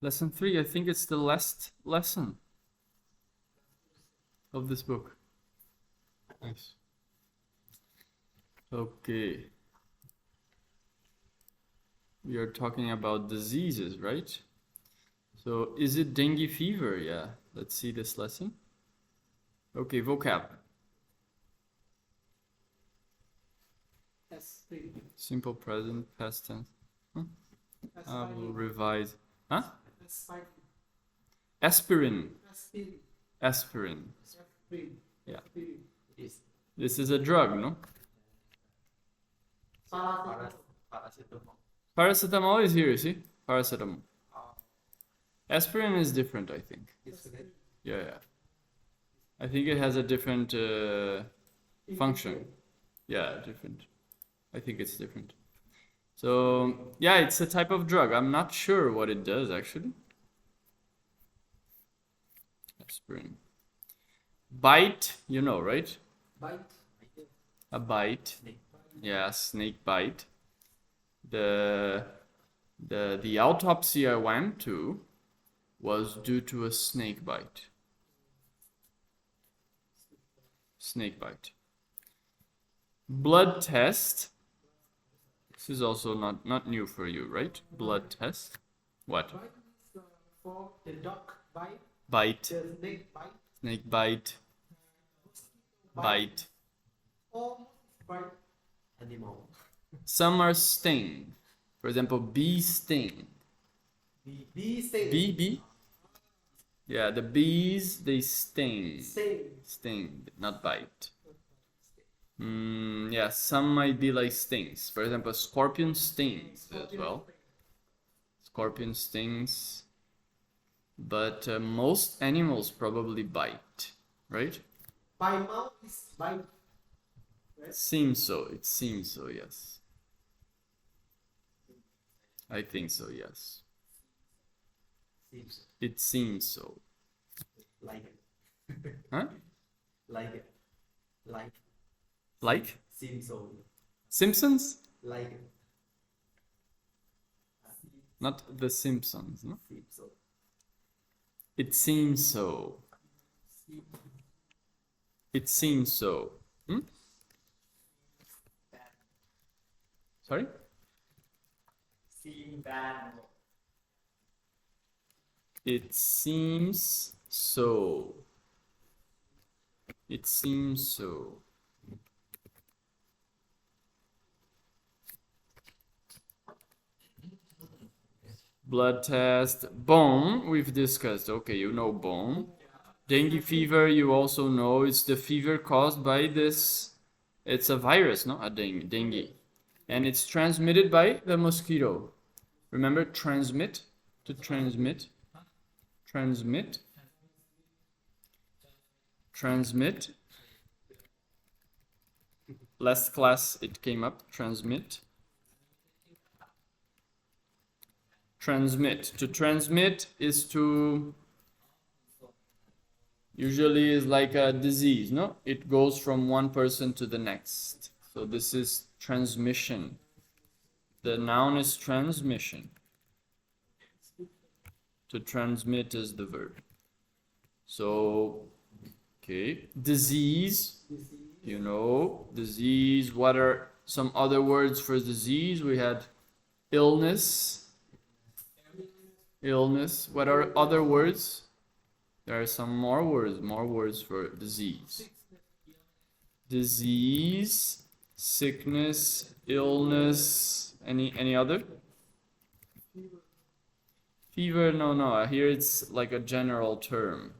Lesson 3, I think it's the last lesson of this book. Nice. Okay. We are talking about diseases, right? So, is it dengue fever? Yeah. Let's see this lesson. Okay, vocab. Simple present, past tense. I will revise. Huh? Aspirin. Aspirin. Yeah. This is a drug, no? Paracetamol is here, you see? Paracetamol. Aspirin is different, I think. Yeah. I think it has a different function. Yeah, different. I think it's different. So, yeah, it's a type of drug. I'm not sure what it does, actually. Aspirin. Bite, you know, right? A bite. Yeah, snake bite. The autopsy I went to was due to a snake bite. Snake bite. Blood test. This is also not new for you, right? Blood test. What? For the dog bite. Bite. The snake bite. Snake bite. Bite. All bite animal. Some are sting. For example, bee sting. Bee sting. Bee? Yeah, the bees, they sting. Sting. Sting, not bite. Yeah, some might be like stings. For example, scorpion stings as well. Scorpion stings. But most animals probably bite, right? By mouth is bite. It seems so, yes. I think so, yes. It seems so. Like it. Huh? Like it. Like. Like? Seems so. Simpsons? Like it. Not the Simpsons, no? Seems so. It seems so. It seems so. Sorry? Seem bad. It seems so. It seems so. Blood test. Bone, we've discussed. Okay, you know bone. Dengue fever, you also know it's the fever caused by this. It's a virus, no? A dengue. And it's transmitted by the mosquito. Remember, transmit? To transmit. Transmit. Transmit. Last class it came up. Transmit. Transmit. To transmit is to... Usually is like a disease, no? It goes from one person to the next. So this is transmission. The noun is transmission. To transmit is the verb. So, okay. Disease, you know, disease. What are some other words for disease? We had illness. Illness. What are other words? There are some more words for disease. Disease, sickness, illness, any other? Fever, no, here it's like a general term.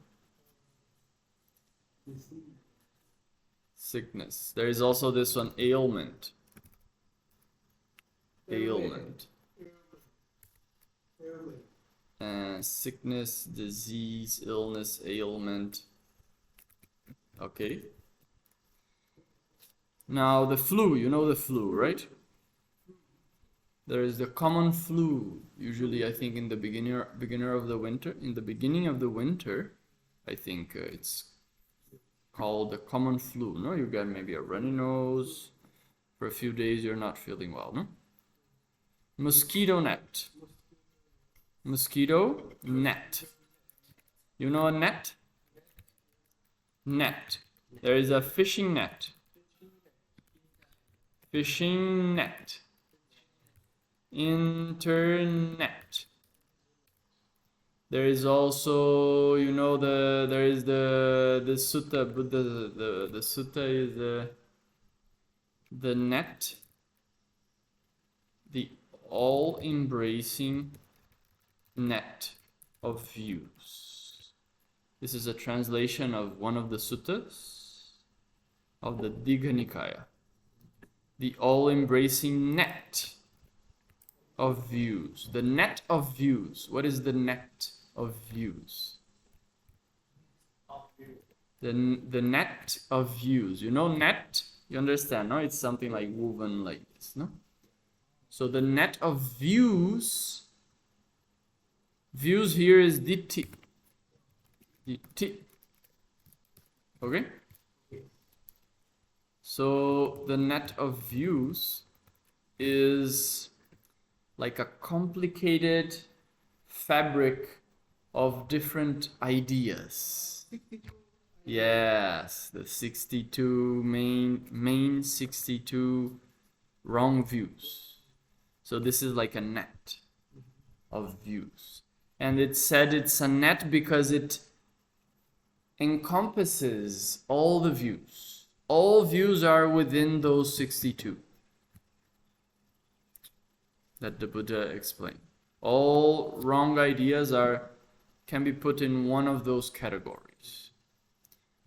Sickness. There is also this one, ailment. Ailment. Sickness, disease, illness, ailment. Okay. Now the flu, you know the flu, right? There is the common flu. Usually, I think in the beginner of the winter. In the beginning of the winter, I think it's called the common flu. No, you got maybe a runny nose. For a few days, you're not feeling well. No. Mosquito net. Mosquito net. You know a net? Net. There is a fishing net. Fishing net. Internet. There is also, you know, there is the sutta, but the sutta is the net, the all-embracing net of views. This is a translation of one of the suttas of the Digha Nikaya. The all-embracing net of views. The net of views. What is the net of views? The net of views. You know net? You understand, no? It's something like woven like this, no? So the net of views. Views here is ditti. Ditti. Okay? So the net of views is like a complicated fabric of different ideas. Yes, the 62 main 62 wrong views. So this is like a net of views. And it said it's a net because it encompasses all the views. All views are within those 62 that the Buddha explained. All wrong ideas can be put in one of those categories.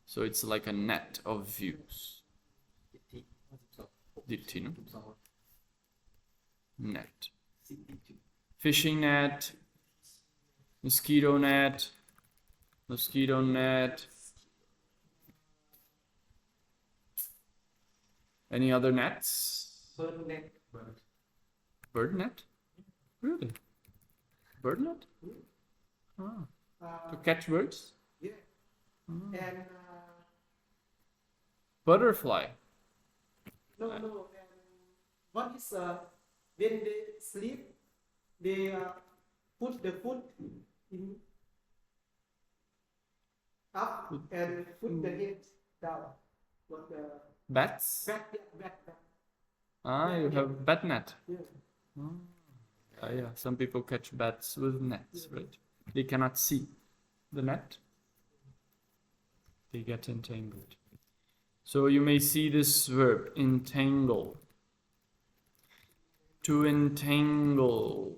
So it's like a net of views. Ditti, no? Net. Fishing net. Mosquito net. Mosquito net. Any other nets? Bird net. Bird net? Really? Bird net? Ah. To catch birds? Yeah. And Butterfly. no. And one is when they sleep, they put the foot in up and put the head down. What the Bats? bat. Ah, you have bat net. Yeah. Yeah. Some people catch bats with nets, right? They cannot see the net. They get entangled. So you may see this verb, entangle. To entangle.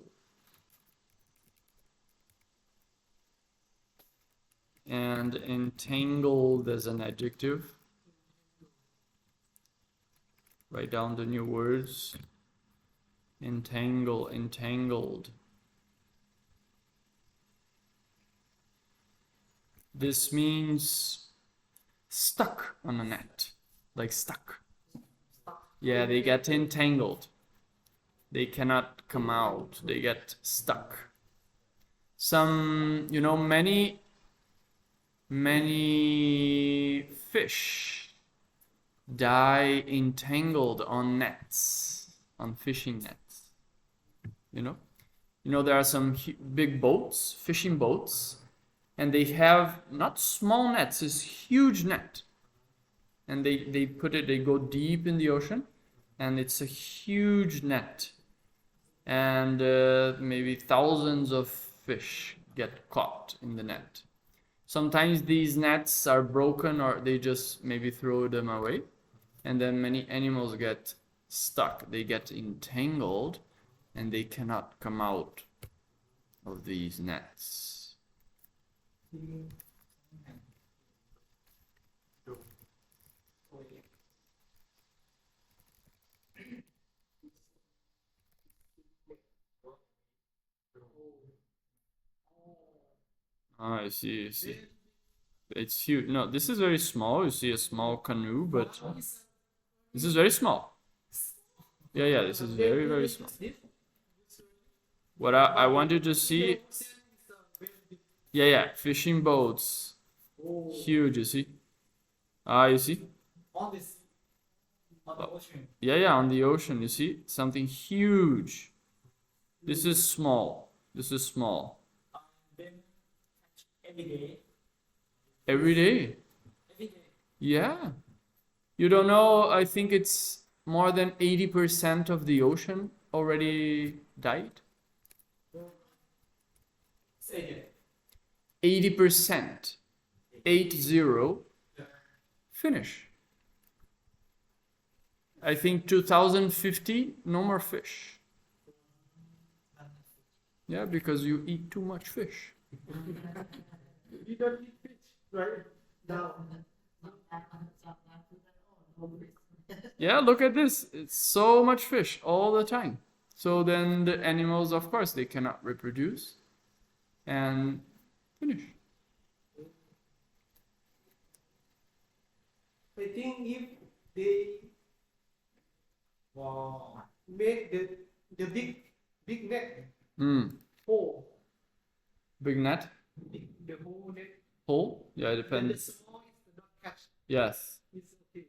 And entangled as an adjective. Write down the new words. Entangle, entangled. This means stuck on a net. Like stuck. Yeah, they get entangled. They cannot come out. They get stuck. Some, many fish die entangled on nets, on fishing nets. There are some big boats, fishing boats, and they have not small nets, it's huge net. And they go deep in the ocean, and it's a huge net. And maybe thousands of fish get caught in the net. Sometimes these nets are broken or they just maybe throw them away. And then many animals get stuck. They get entangled and they cannot come out of these nets. Ah, I see. It's huge. No, this is very small. You see a small canoe, but this is very small. Yeah, this is very, very small. What I want you to see, fishing boats, huge, you see? You see? On the ocean. Yeah, on the ocean, you see? Something huge. This is small. Every day. Every day. Every day. Yeah. You don't know, I think it's more than 80% of the ocean already died. Say again. 80%. 80. Finish. I think 2050, no more fish. Yeah, because you eat too much fish. You don't eat fish, right? Now. Yeah, look at this. It's so much fish all the time. So then the animals, of course, they cannot reproduce and finish. I think if they make the big net hole, Big net? the whole net, Hole? Yeah, it then the depends. small is not catch. Yes. It's okay.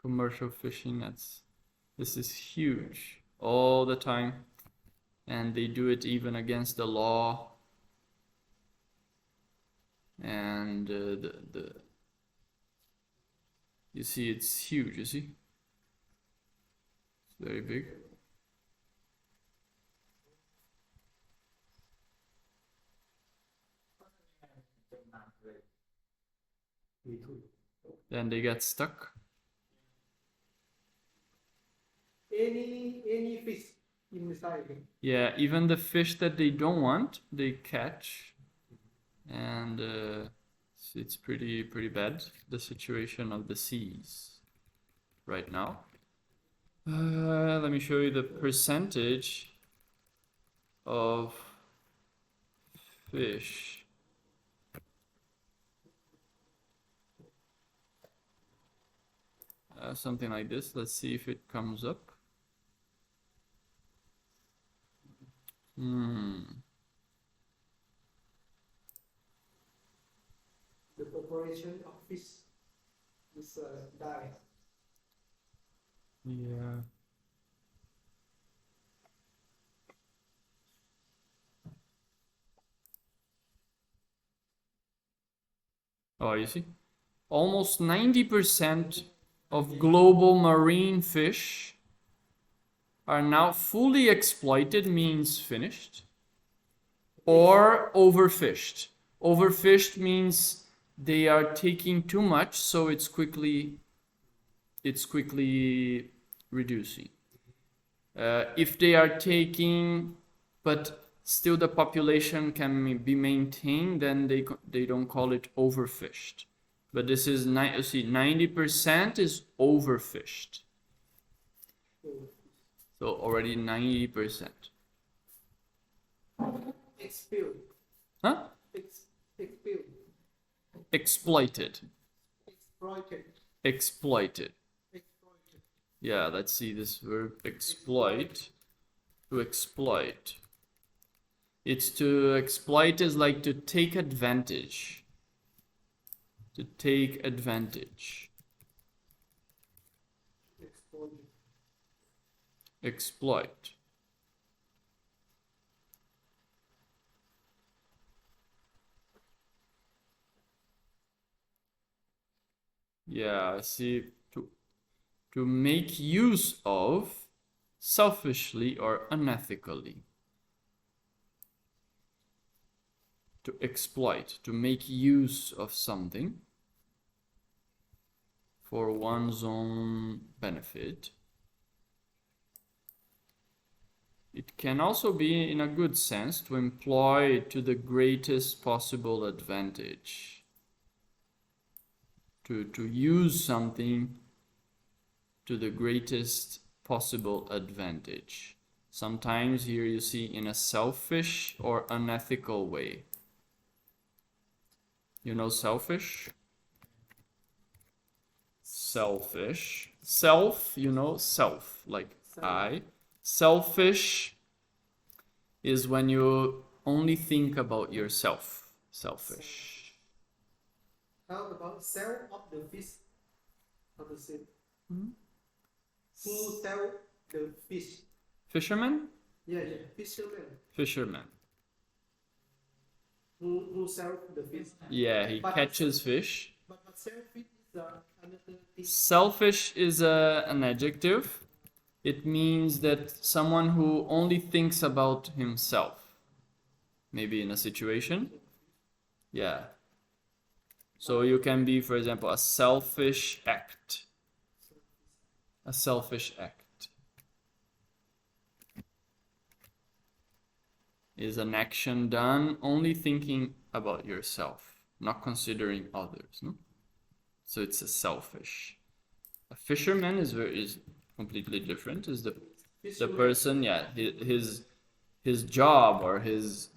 Commercial fishing nets. This is huge all the time. And they do it even against the law. And you see, it's huge, you see? It's very big. Then they get stuck. Any fish inside. Yeah, even the fish that they don't want, they catch. And it's pretty bad, the situation of the seas right now. Let me show you the percentage of fish. Something like this. Let's see if it comes up. The population of fish is dying. Yeah. Oh, you see? Almost 90% of global marine fish are now fully exploited, means finished, or overfished. Overfished means they are taking too much, so it's quickly reducing. If they are taking, but still the population can be maintained, then they don't call it overfished. But this is, you see, 90% is overfished. So already 90%. Expelled. Huh? Expelled. Exploited. Exploited. Exploited. Exploited. Yeah, let's see this verb exploit. To exploit. It's to exploit is like to take advantage. To take advantage. Exploited. Exploit. Yeah, see, to make use of selfishly or unethically. To exploit, to make use of something for one's own benefit. It can also be, in a good sense, to employ to the greatest possible advantage. To use something to the greatest possible advantage. Sometimes here you see in a selfish or unethical way. You know selfish? Selfish. Self, you know, self, like I. Selfish is when you only think about yourself. Selfish. How about cell of the fish? How to say? Who sell the fish? Fisherman? Yeah, yeah. Fisherman. Fisherman. Who sell the fish? Yeah, he But- catches fish. But selfish is another thing. Selfish is an adjective. It means that someone who only thinks about himself. Maybe in a situation. Yeah. So you can be, for example, a selfish act. A selfish act is an action done only thinking about yourself, not considering others. No? So it's a selfish. A fisherman is completely different. Is the person, yeah, his job or his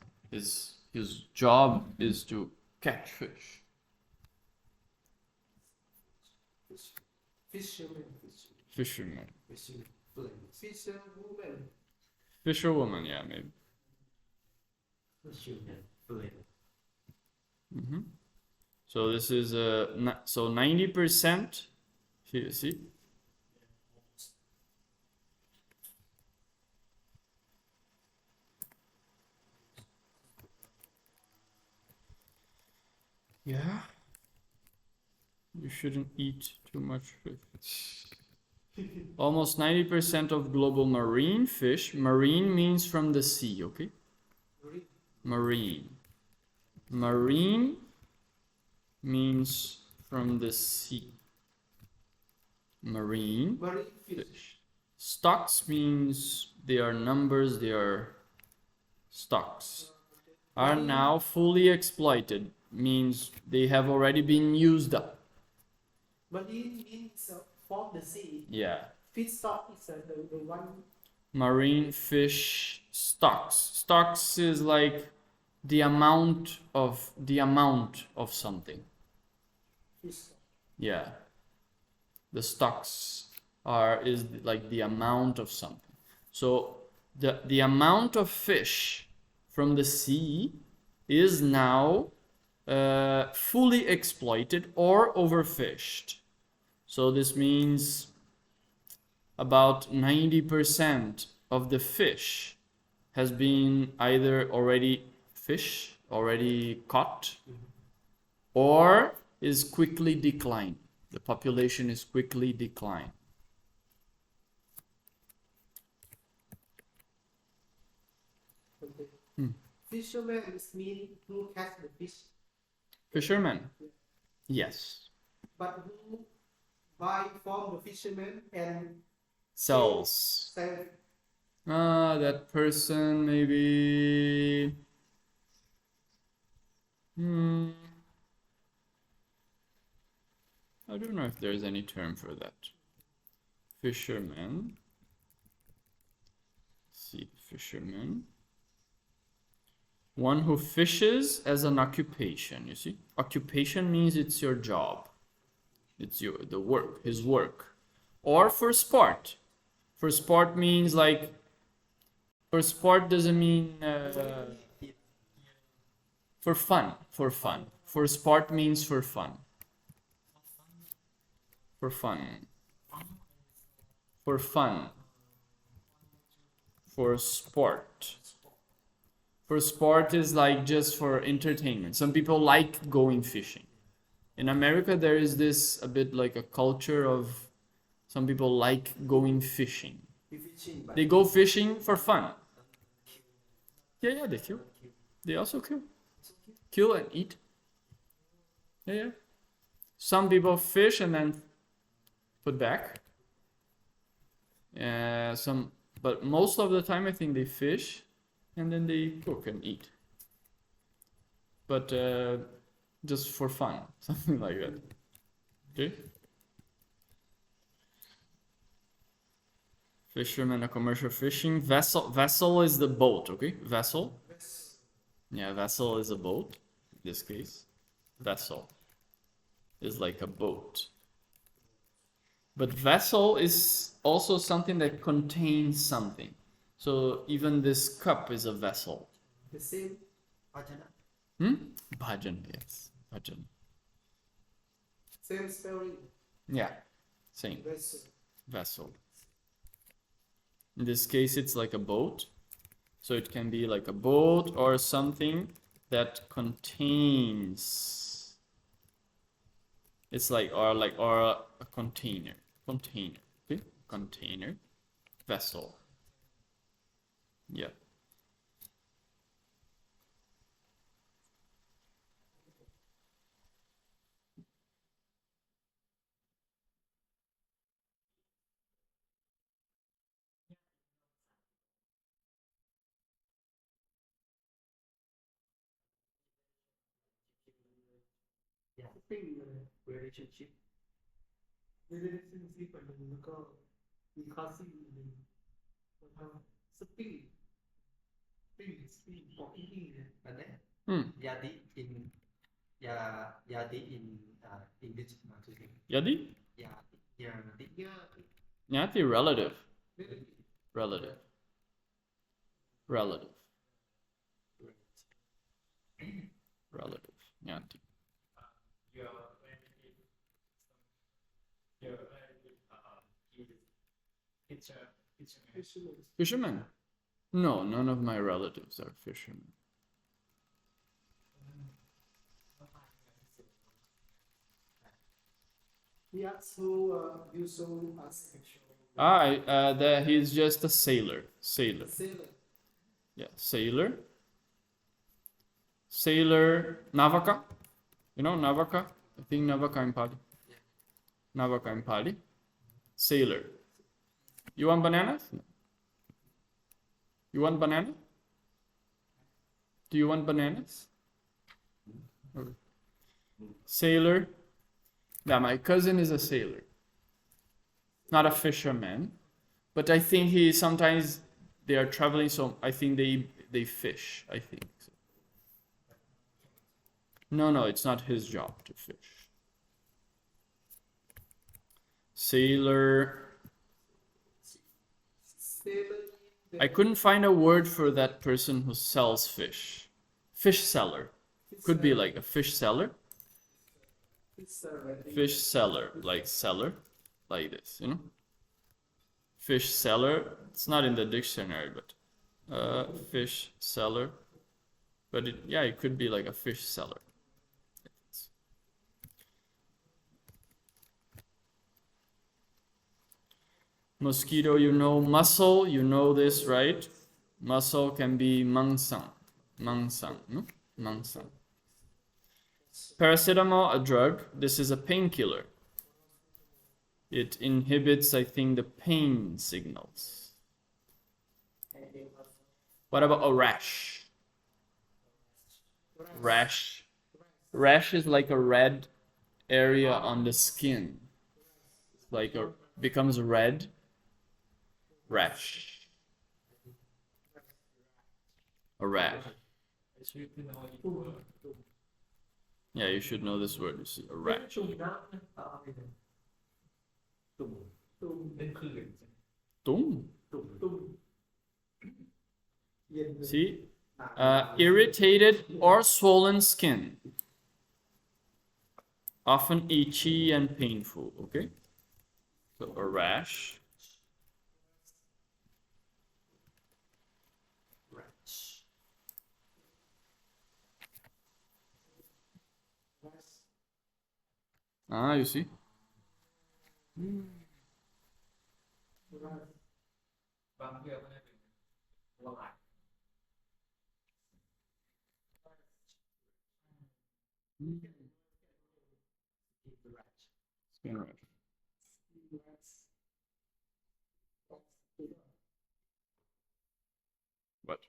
job is to catch fish. Fisherman. Fisherman. Fisherwoman. Fisherwoman, yeah, maybe. So this is so 90%. Here, see. Yeah. You shouldn't eat too much fish. Almost 90% of global marine fish. Marine means from the sea, okay? Marine. Marine means from the sea. Marine fish. Stocks means they are numbers, they are stocks. Are now fully exploited, means they have already been used up. Marine means from the sea. Yeah. Fish stock is the one. Marine fish stocks. Stocks is like the amount of something. Fish stock. Yeah. The stocks is like the amount of something. So the amount of fish from the sea is now fully exploited or overfished. So this means about 90% of the fish has been either already caught, or is quickly declining. The population is quickly declining. Okay. Fisherman means who catch the fish. Fisherman? Yes. But who buy from the fisherman and Sells. sell? That person maybe. I don't know if there's any term for that. Fisherman. See, fisherman. One who fishes as an occupation, you see? Occupation means it's your job. It's the work, his work. Or for sport. For sport means like, for sport doesn't mean for fun. For sport means for fun. For fun. For fun. For sport. For sport is like just for entertainment. Some people like going fishing. In America, there is this a bit like a culture of some people like going fishing. They go fishing for fun. Yeah, they kill. They also kill. Kill and eat. Yeah. Some people fish and then put back. But most of the time I think they fish and then they cook and eat. But just for fun, something like that. Okay. Fisherman, a commercial fishing vessel. Vessel is the boat. Okay, vessel. Yeah, vessel is a boat. In this case, vessel is like a boat. But vessel is also something that contains something. So even this cup is a vessel. The same. Bhajan, yes. Bhajan. Same spelling. Yeah, same. Vessel. Vessel. In this case, it's like a boat. So it can be like a boat or something that contains. It's like or a container. Container. Okay? Container. Vessel. Yeah. Yeah. ปิ้งเลย relationship ไม่ได้ซิ่งซิปอันหนึงแล้วก็มีคลาสซิ่งอันหนึงแล้วก็สปิ้งปิ้งบอกปิ้งเนี่ย and then Hmm. Yadi in Yadi in English marketing. Yadi? Yadi. Yadi. Nyati relative. Relative. Relative. Relative. Nyati. Fishermen? No, none of my relatives are fishermen. He also used as He's just a sailor. Sailor. sailor. Yeah, sailor. Sailor Navaka. You know Navaka? I think Navaka in Pali. Navaka in Pali. Sailor. You want bananas? No. You want banana? Do you want bananas? Okay. Sailor. Yeah, my cousin is a sailor. Not a fisherman. But I think sometimes they are traveling, so I think they fish, I think. So. No, it's not his job to fish. Sailor. I couldn't find a word for that person who sells fish. Fish seller. Could be like a fish seller. Fish seller, like seller, like this, you know? Fish seller. It's not in the dictionary, but fish seller. But it could be like a fish seller. Mosquito, you know. Mussel, you know this, right? Mussel can be mangsang. Mangsang, no? Mangsang. Paracetamol, a drug. This is a painkiller. It inhibits, I think, the pain signals. What about a rash? Rash. Rash is like a red area on the skin. Like becomes red. Rash. A rash. Yeah, you should know this word. You see, a rash. จุ่มน้ำนะเอาไปเลย ตุ่ม ตุ่ม เป็นผื่น Tum. ตุ่ม ตุ่มเย็นเลย See? Irritated or swollen skin. Often itchy and painful, okay? So a rash. rash You see? บางเรื่องมันเป็นละลาย Skin rash. What?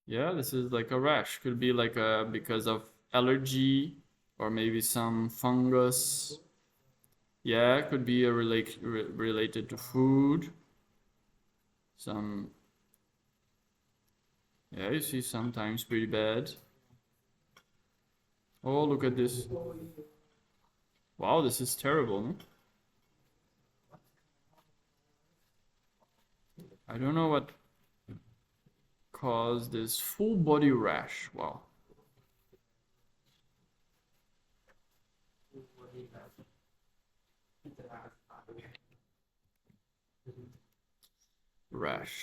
Yeah, this is like a rash. Could be like because of allergy or maybe some fungus. Yeah, could be related to food. Yeah, you see sometimes pretty bad. Oh, look at this. Wow, this is terrible, no? I don't know what caused this full body rash. Wow. ดีแล้วพิจารณาผ่านไป rash.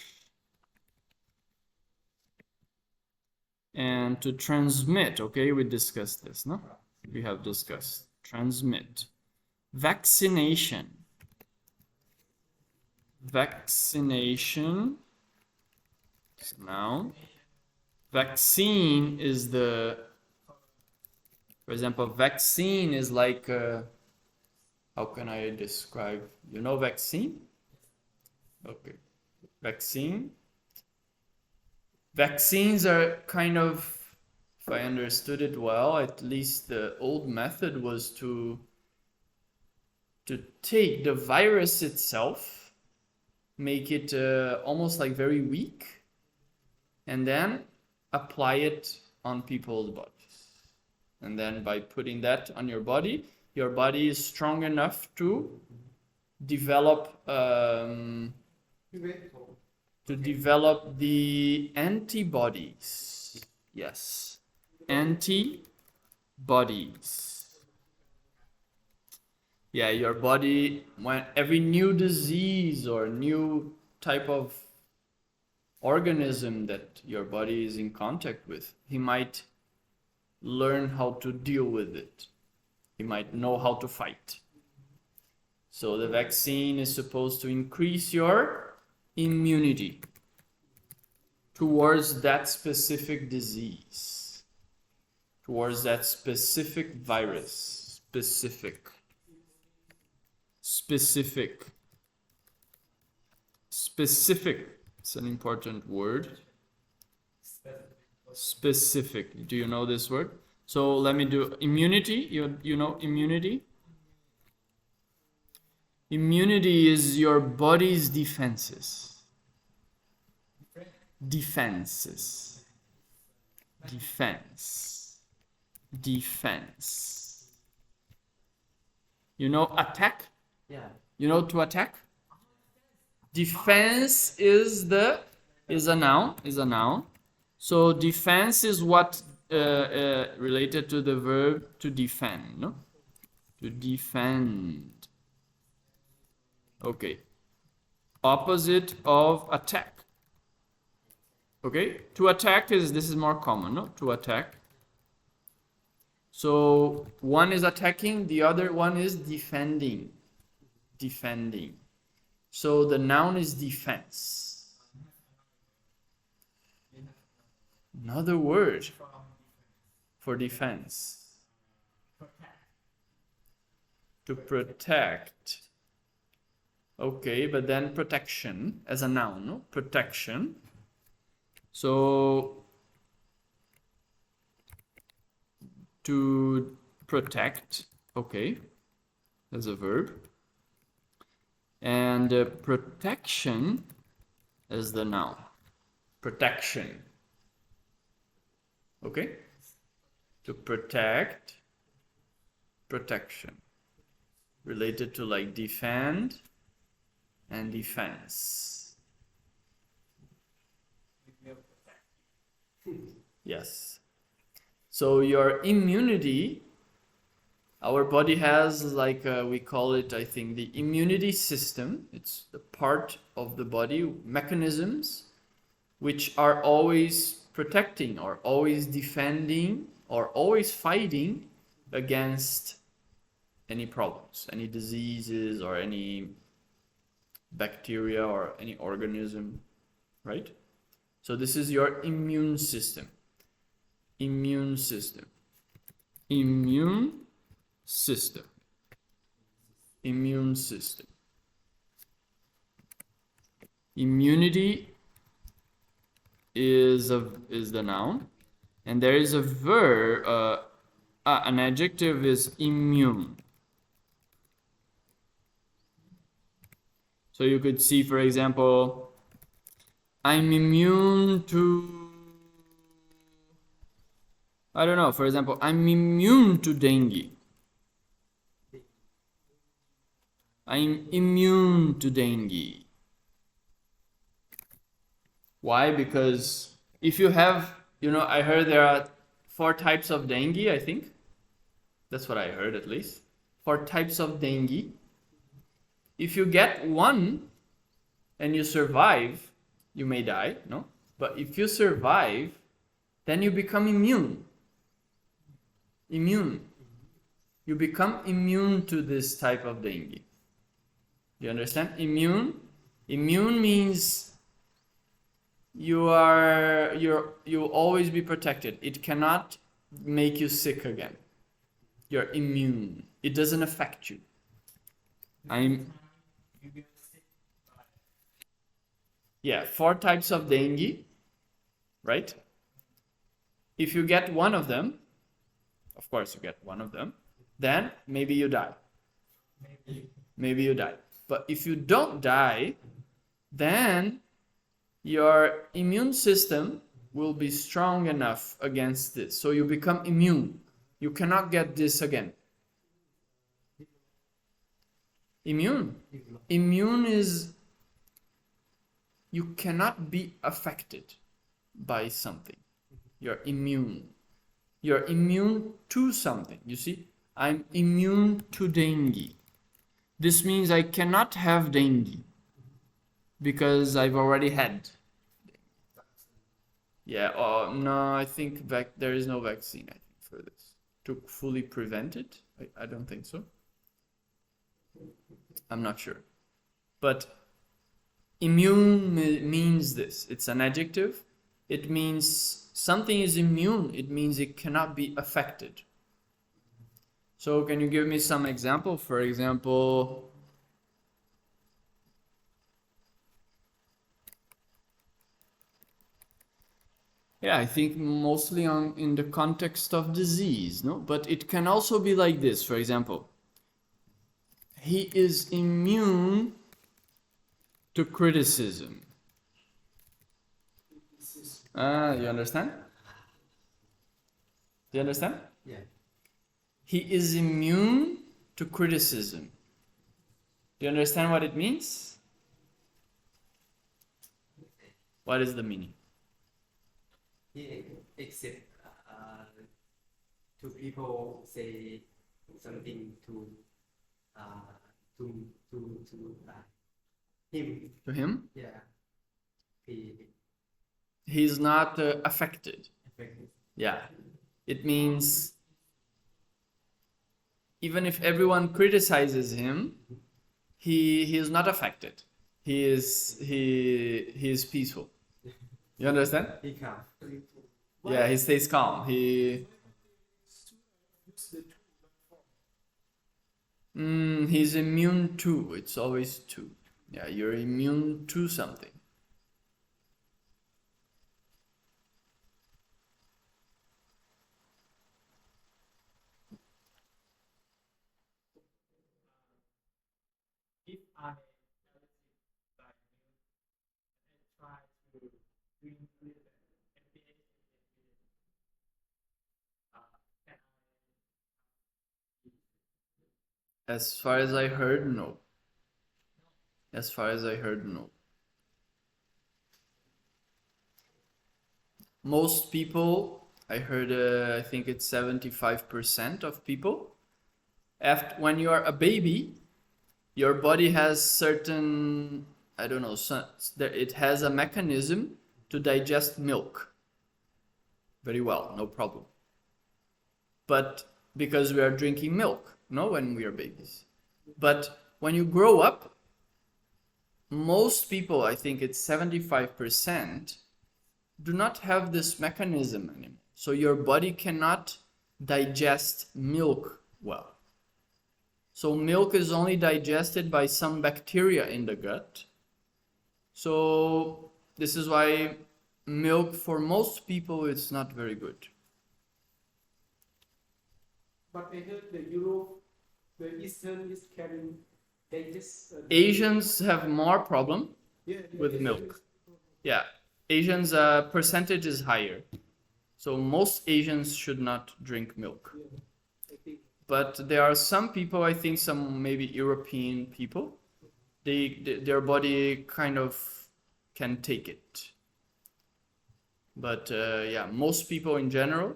And to transmit, okay, we discussed this, no? We have discussed transmit. Vaccination. Vaccination. Now, vaccine is the, for example, vaccine is like, how can I describe? You know vaccine? Okay. Vaccine. Vaccines are kind of, if I understood it well, at least the old method was to take the virus itself, make it almost like very weak, and then apply it on people's bodies. And then by putting that on your body is strong enough to develop the antibodies. Yes, antibodies. Yeah, your body, when every new disease or new type of organism that your body is in contact with, he might learn how to deal with it. He might know how to fight. So the vaccine is supposed to increase your immunity towards that specific disease, towards that specific virus. Specific. It's an important word. Specific. Do you know this word? So let me do immunity. You know immunity? Immunity is your body's defenses. Defense. You know attack? Yeah. You know to attack? Defense is a noun. So defense is what related to the verb to defend, no? To defend. Okay. Opposite of attack. Okay? To attack this is more common, no? To attack. So one is attacking, the other one is defending. So the noun is defense. Another word for defense. To protect. Okay, but then protection as a noun, no? Protection. So to protect, okay, as a verb. And protection is the noun. Protection. Okay? To protect, protection. Related to like defend and defense. Yes. So your immunity, our body has like we call it, I think, the immunity system. It's the part of the body, mechanisms, which are always protecting or always defending or always fighting against any problems, any diseases or any bacteria or any organism, right? So this is your immune system. Immune system. Immunity is the noun, and there is a verb. An adjective is immune. So you could see, for example, I'm immune to, I don't know, for example, I'm immune to dengue. I'm immune to dengue. Why? Because if you have, I heard there are 4 types of dengue, I think. That's what I heard at least. 4 types of dengue. If you get one and you survive, you may die, no? But if you survive, then you become immune. You become immune to this type of dengue. You understand? Immune means you'll always be protected. It cannot make you sick again. You're immune. It doesn't affect you. Yeah, 4 types of dengue, right? If you get one of them, of course you get one of them, then maybe you die. Maybe you die. But if you don't die, then your immune system will be strong enough against this. So you become immune. You cannot get this again. Immune is you cannot be affected by something. You're immune. You're immune to something. You see, I'm immune to dengue. This means I cannot have dengue because I've already had. Yeah, no, I think there is no vaccine, I think, for this. To fully prevent it? I don't think so. I'm not sure. But immune means this. It's an adjective. It means something is immune. It means it cannot be affected. So can you give me some example? For example, yeah, I think mostly in the context of disease, no? But it can also be like this, for example. He is immune to criticism. You understand? Do you understand? Yeah. He is immune to criticism. Do you understand what it means? What is the meaning? He accept to people say something to him. To him? Yeah. He's not affected. Affected. Yeah. It means even if everyone criticizes him, he is not affected. He is peaceful. You understand? He calm. Yeah, he stays calm. He's immune to. It's always to. Yeah, you're immune to something. If I try to drink with As far as I heard, no. As far as I heard, no. Most people, I heard, I think it's 75% of people, when you are a baby, your body has certain, I don't know, it has a mechanism to digest milk very well, no problem. But because we are drinking milk, no, when we are babies. But when you grow up, most people, I think it's 75%, do not have this mechanism anymore. So your body cannot digest milk well. So milk is only digested by some bacteria in the gut. So this is why milk for most people is not very good. But I heard the Eastern is carrying digest. Asians have more problem with milk. Yeah, Asians' percentage is higher. So most Asians should not drink milk. But there are some people, I think some maybe European people, their body kind of can take it. But yeah, most people in general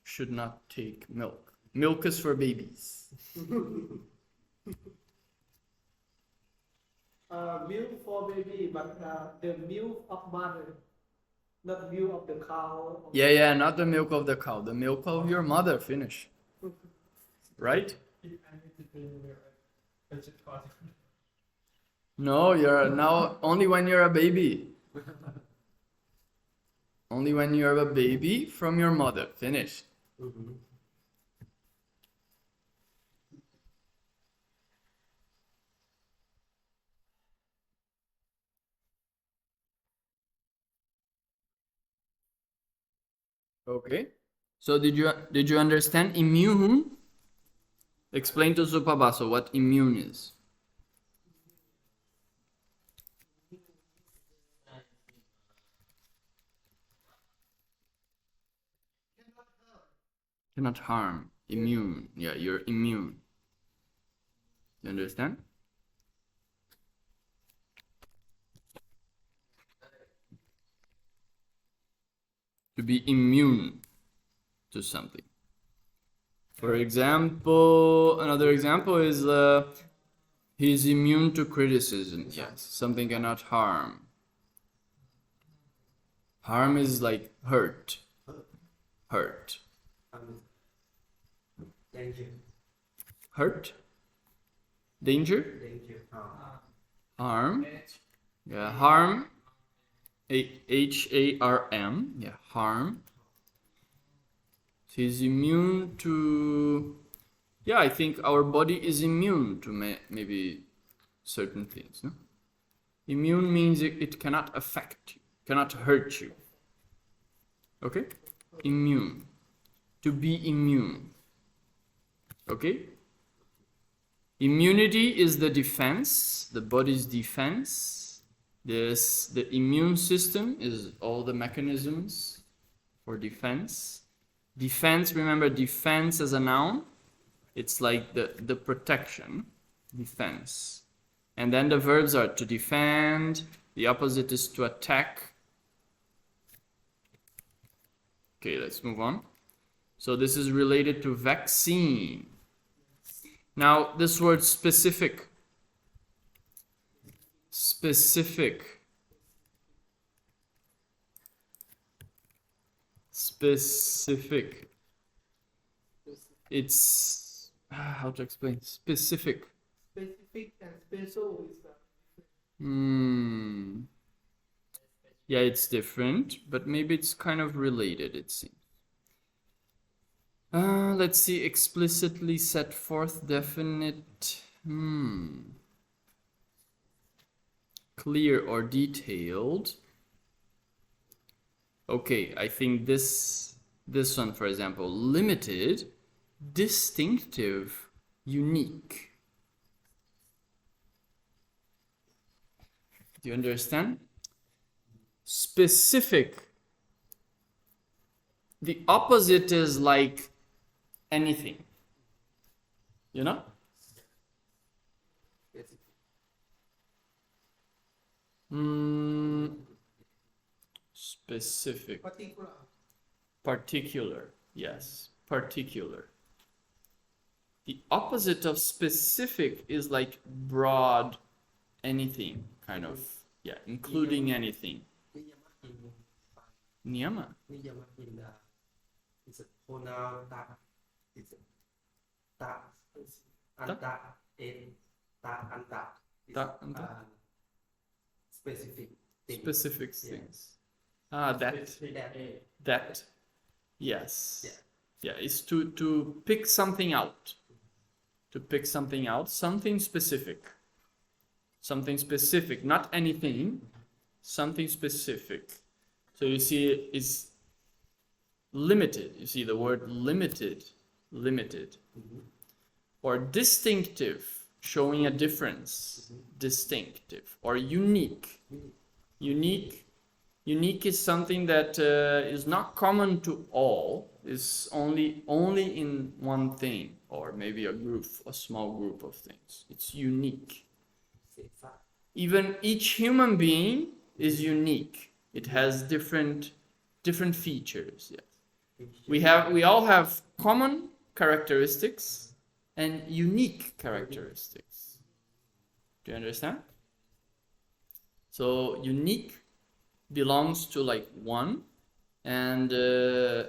should not take milk. Milk is for babies. Milk for baby, but the milk of mother, not milk of the cow. Yeah, not the milk of the cow, the milk of your mother. Finish. Right? No, you're now only when you're a baby. Only when you're a baby from your mother. Finish. Okay. So did you understand immune? Explain to Supabaso what immune is. Cannot harm. Immune. Yeah, you're immune. You understand? To be immune to something. For example, another example is he's immune to criticism. Yes, something cannot harm. Harm is like hurt. Hurt. Danger. Hurt? Danger? Danger. Harm? Yeah, harm. Harm. Yeah, harm. He's immune to. Yeah, I think our body is immune to maybe certain things. No? Immune means it cannot affect you, cannot hurt you. Okay? Immune. To be immune. Okay? Immunity is the defense, the body's defense. The immune system is all the mechanisms for defense. Defense, remember defense as a noun, it's like the protection, defense. And then the verbs are to defend, the opposite is to attack. Okay, let's move on. So this is related to vaccine. Now, this word specific. Specific. Specific. It's how to explain specific. Specific and special is Yeah, it's different, but maybe it's kind of related, it seems. Let's see, explicitly set forth, definite, clear or detailed. Okay, I think this one, for example, limited, distinctive, unique. Do you understand? Specific. The opposite is like anything. You know? Specific. Particular. Yes. Particular. The opposite of specific is like broad, anything, kind of. Yeah, including anything. Niyama. Niyama in it's a pronoun that it's ta anta in ta anta. Ta anta. Specific things. Specific things. That. Yes. Yeah, it's to pick something out. To pick something out, something specific. Something specific, not anything, something specific. So you see it's limited. You see the word limited. Or distinctive, showing a difference. Distinctive. Or unique. Unique is something that is not common to all, is only in one thing, or maybe a small group of things. It's unique. Even each human being is unique. It has different features. Yes. We all have common characteristics and unique characteristics. Do you understand? So unique belongs to like one, and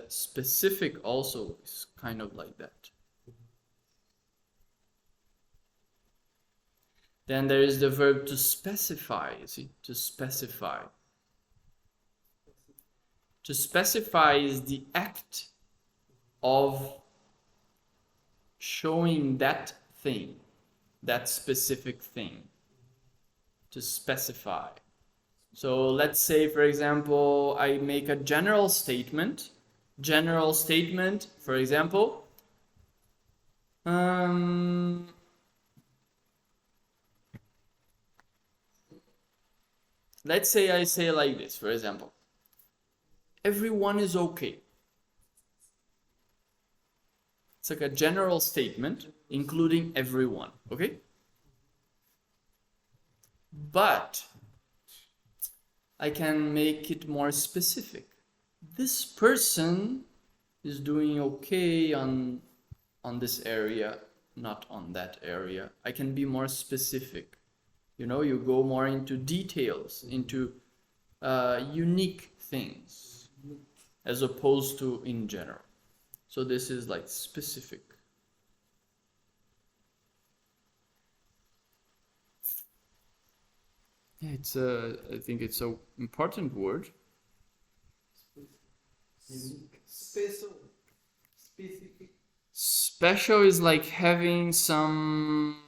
specific also is kind of like that. Then there is the verb to specify, you see, to specify. To specify is the act of showing that thing, that specific thing. To specify. So let's say, for example, I make a general statement. General statement, for example, let's say I say like this, for example, everyone is okay. It's like a general statement, including everyone, okay? But I can make it more specific. This person is doing okay on this area, not on that area. I can be more specific. You know, you go more into details, into unique things, as opposed to in general. So this is like specific. Yeah, it's I think it's an important word. Special. Specific. Special is like having some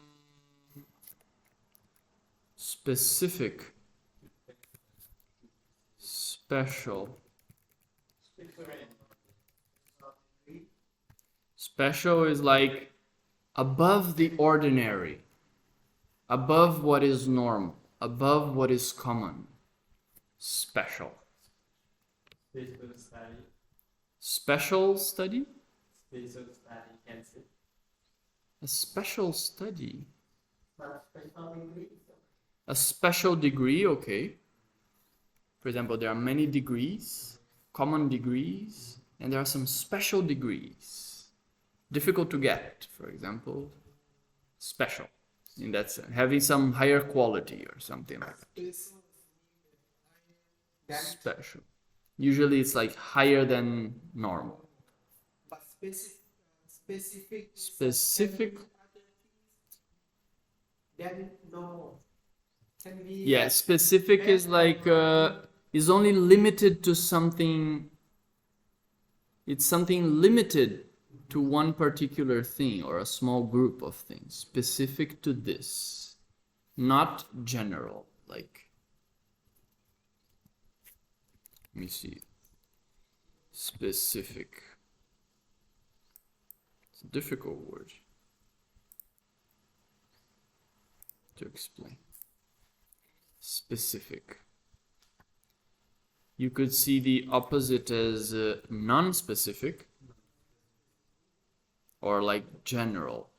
specific. Special. Special is like above the ordinary, above what is normal, above what is common. Special. Special study. Special study? Special study can say. A special study. But special degree. A special degree, okay. For example, there are many degrees, common degrees, and there are some special degrees. Difficult to get, for example. Special. In that sense, having some higher quality or something like that. Special. Usually it's like higher than normal. But specific. Specific. Then normal. Can be. Yeah, specific is like is only limited to something. It's something limited to one particular thing or a small group of things. Specific to this, not general. Like, let me see. Specific. It's a difficult word to explain. Specific. You could see the opposite as non-specific or like general.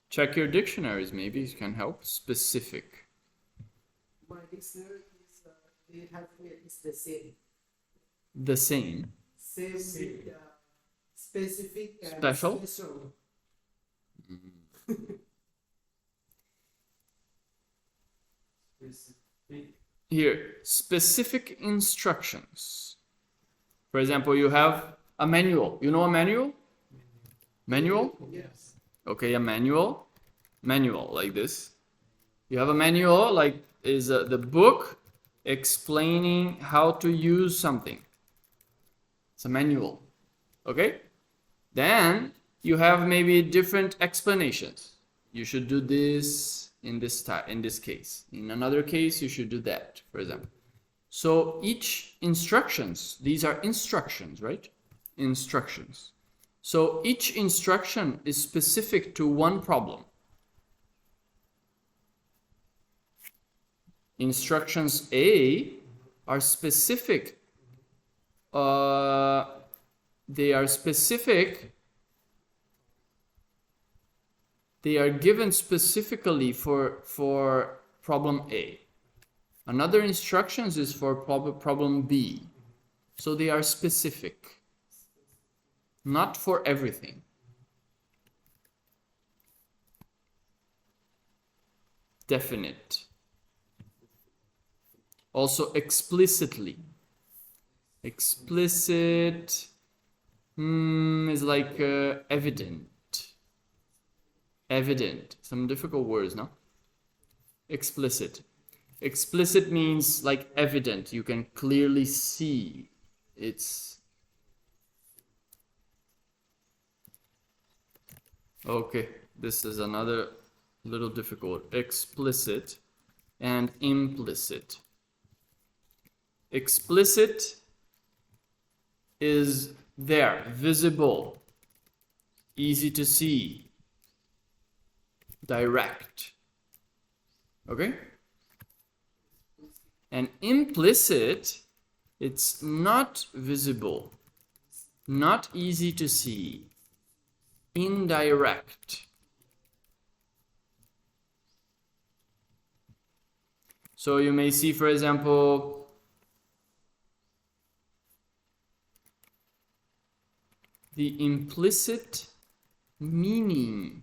Check your dictionaries, maybe it can help. Specific. My dictionary is they have here is the same. The same. Same with specific and Special? special. Specific. Here, specific instructions. For example, you have a manual. You know a manual? Manual? Yes. Okay, a manual. Manual, like this. You have a manual, like is the book explaining how to use something. It's a manual. Okay? Then you have maybe different explanations. You should do this in this case. In another case, you should do that, for example. So each instructions, these are instructions, right? Instructions. So each instruction is specific to one problem. Instructions A are specific. They are specific. They are given specifically for problem A. Another instructions is for problem B. So they are specific, not for everything. Definite. Also explicitly. Explicit is like evident. Evident. Some difficult words, no? Explicit. Explicit means like evident. You can clearly see. It's okay. This is another little difficult. Explicit and implicit. Explicit is there, visible, easy to see, direct. Okay? And implicit, it's not visible, not easy to see, indirect. So you may see, for example, the implicit meaning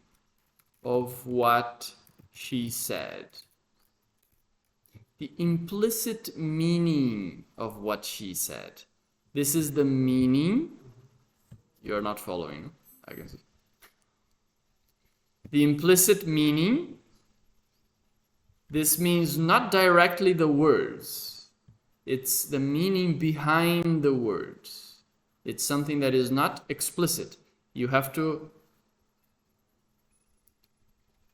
of what she said. The implicit meaning of what she said. This is the meaning. You're not following, I can see. The implicit meaning. This means not directly the words. It's the meaning behind the words. It's something that is not explicit. You have to.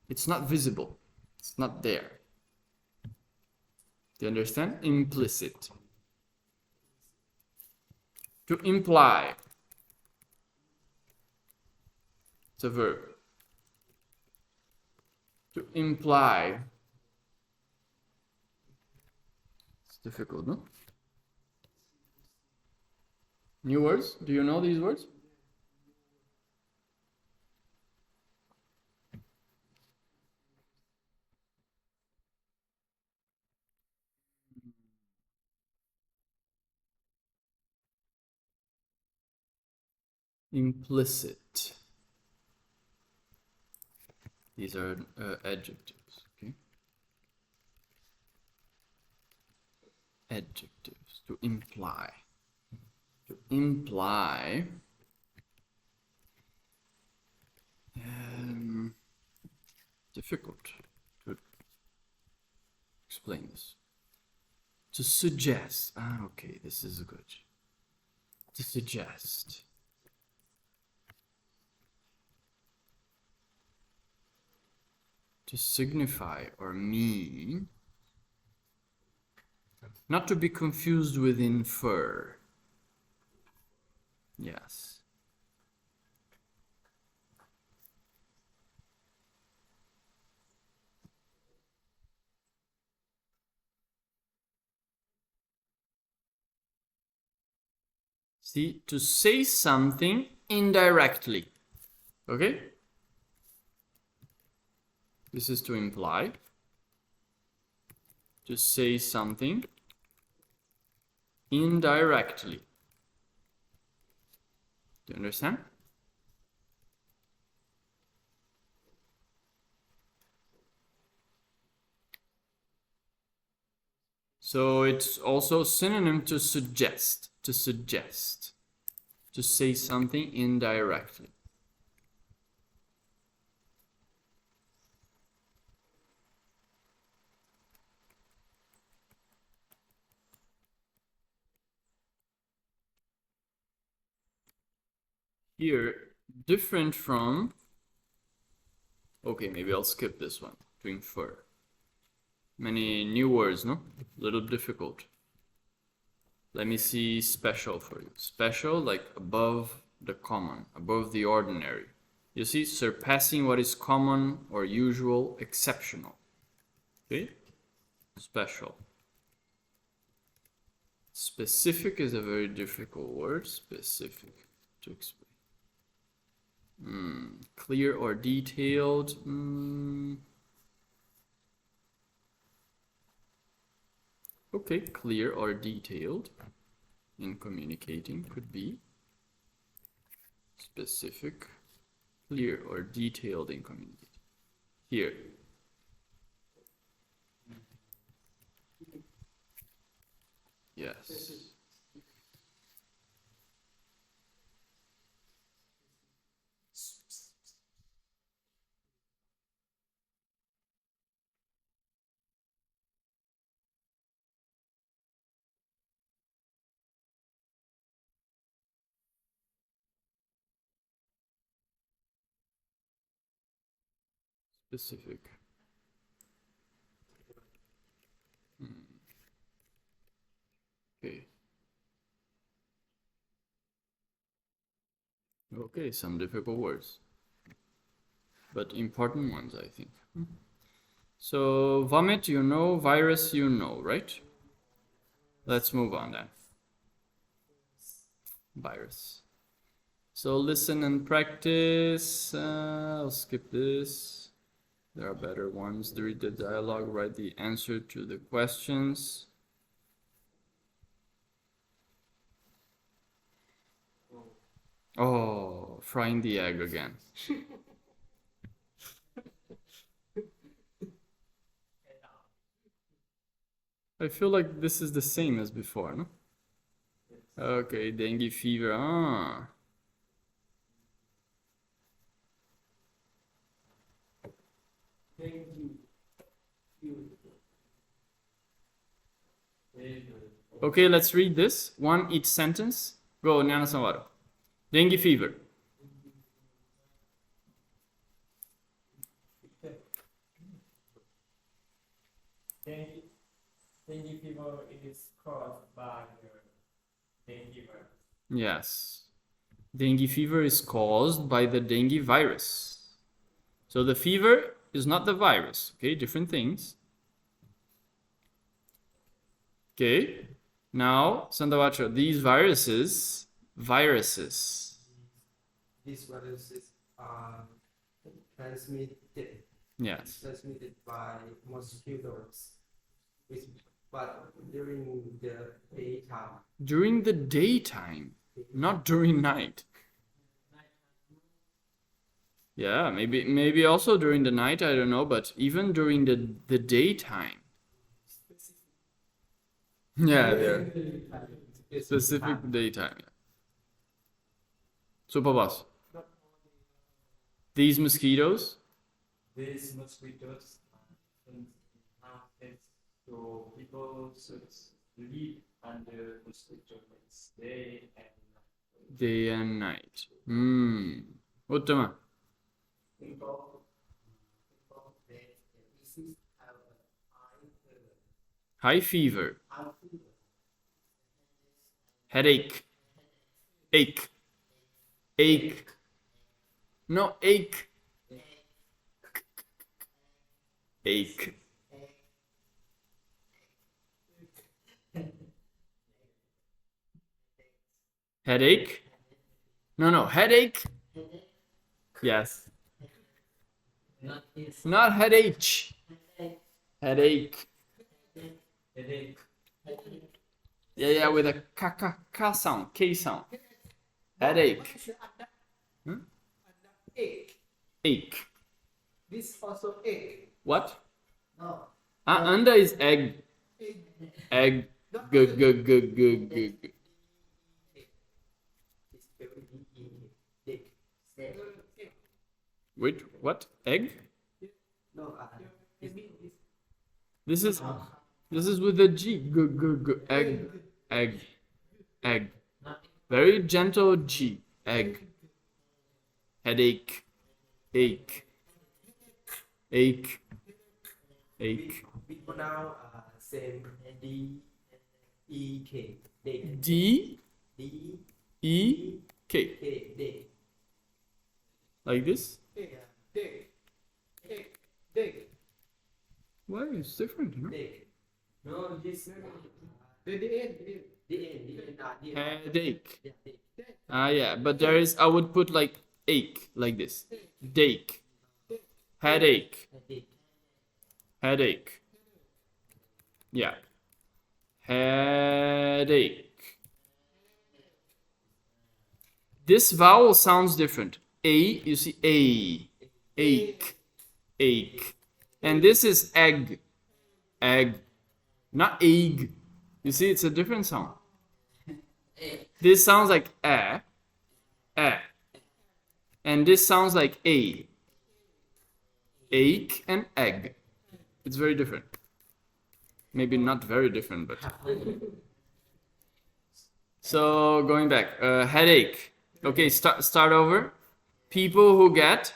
It's not visible. It's not there. Do you understand? Implicit. To imply. It's a verb. To imply. It's difficult, no? New words? Do you know these words? Implicit. These are adjectives, okay? Adjectives, to imply. To imply. Difficult to explain this. To suggest. Ah, okay, this is good. To suggest. To signify or mean. Not to be confused with infer. Yes. See, to say something indirectly. Okay? This is to imply. To say something indirectly. Do you understand? So it's also synonym to suggest. To suggest. To say something indirectly. Here, different from, okay, maybe I'll skip this one, to infer. Many new words, no? Little difficult. Let me see special for you. Special, like above the common, above the ordinary. You see, surpassing what is common or usual, exceptional. Okay? Special. Specific is a very difficult word. Specific to explain. Clear or detailed. Okay, clear or detailed in communicating could be specific, clear or detailed in communicating. Here. Yes. Specific. Okay. Okay, some difficult words, but important ones, I think. So, vomit, you know, virus, you know, right? Let's move on then. Virus. So, listen and practice. I'll skip this. There are better ones. Read the dialogue, write the answer to the questions. Oh, frying the egg again. I feel like this is the same as before, no? Okay, dengue fever. Ah. Okay, let's read this. One each sentence. Go, Nana Samvaro. Dengue fever. Dengue fever is caused by the dengue virus. Yes. Dengue fever is caused by the dengue virus. So the fever is not the virus. Okay, different things. Okay. Now, Santavacho, these viruses. These viruses are transmitted Yes. by mosquitoes, but during the daytime. During the daytime, not during night. Yeah, maybe also during the night, I don't know, but even during the daytime. Yeah, there. Specific daytime. Yeah. Super boss. These mosquitoes. These mosquitoes so people should live under mosquito nets day and night. Day and night. Uttama. High fever. Headache. Ache. No, ache. Ache. Headache? No, headache? Yes. Not headache. Headache. Headache. Yeah, with a ka sound, K sound. Headache. Egg. Ache. This also egg. What? No. Anda is egg. Egg. Good. It's very egg. Wait, what? Egg? No, This is with a G. Egg. Very gentle G. Egg. Headache. Ache. we pronounce same D E K. Day. D D E K. K. Day. Like this? Day. Day. Why? It's different, you know? Day. No, this. The end. Headache. Day. Yeah, but there is, I would put like ache, like this. Dake. Headache. Yeah. Headache. This vowel sounds different. A, you see A. Ache. Ache. And this is egg. Egg. Not egg. You see, it's a different sound. This sounds like a. And this sounds like a. Ache and egg. It's very different. Maybe not very different, but. So going back, headache. Okay, start over. People who get.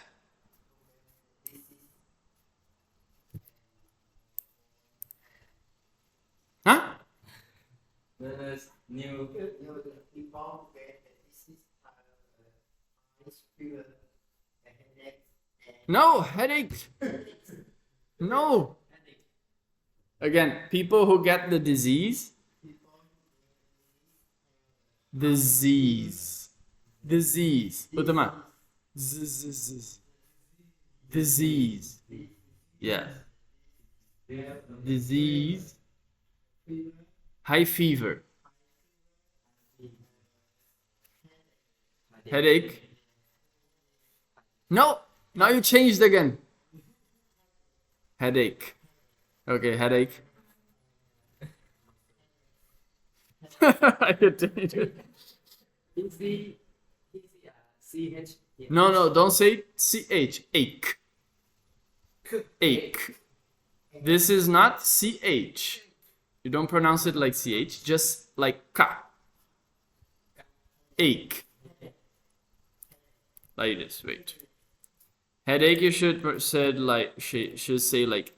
Huh? There's new You know, the people get this is fever, headache, No, headache. No. Again, people who get the disease. Disease. Disease. Uttama. Disease. Yeah. Disease. High fever. Headache. No. Now you changed again. Headache. Okay, headache. I continued. CH. No, don't say CH. Ache. Ache. This is not CH. You don't pronounce it like CH, just like K. Ache. Like this, wait. Headache, you should said like should say like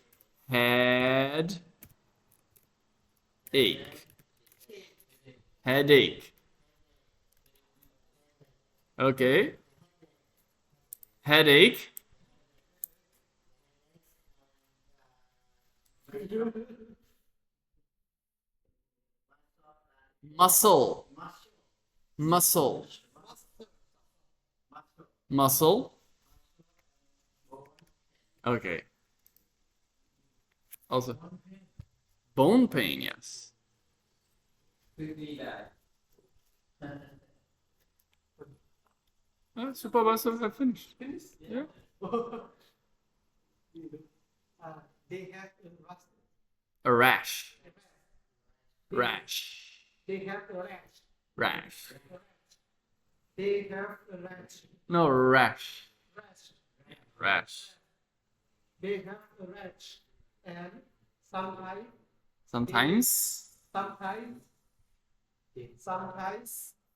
head ache. Headache. Okay. Headache. Muscle. Muscle. Muscle. Okay. Also, bone pain, yes. Super Basso have finished. Yeah. They have A rash. Rash. They have a rash. Rash. They have a rash. No, rash. Rash. Rash. They have a rash. And sometimes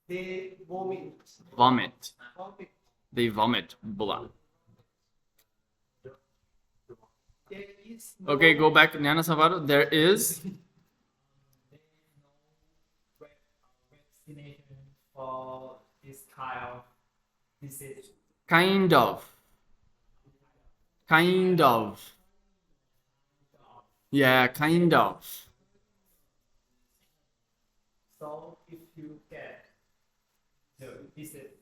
they vomit. Vomit. Vomit. They vomit blood. There is no Okay, go back to Nana Savaro. There is vaccination for this kind of disease. kind of. Kind of. Yeah, kind of. So if you get the disease,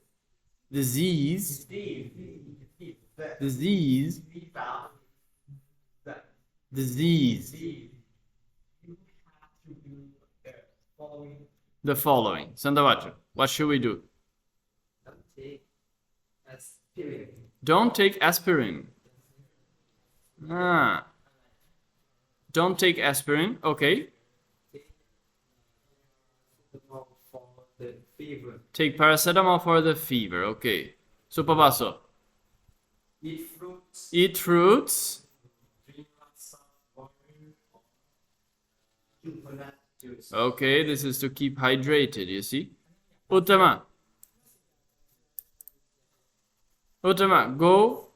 Disease. Disease. Disease. you have to do the following. The following. Sandavachu. What should we do? Take aspirin. Don't take aspirin. Ah. Don't take aspirin. Okay. For the fever. Take paracetamol for the fever. Okay. Supabaso. Eat fruits, Eat fruits. drink lots of water, coconut juice. Okay, this is to keep hydrated, you see. Uttama. Uttama, go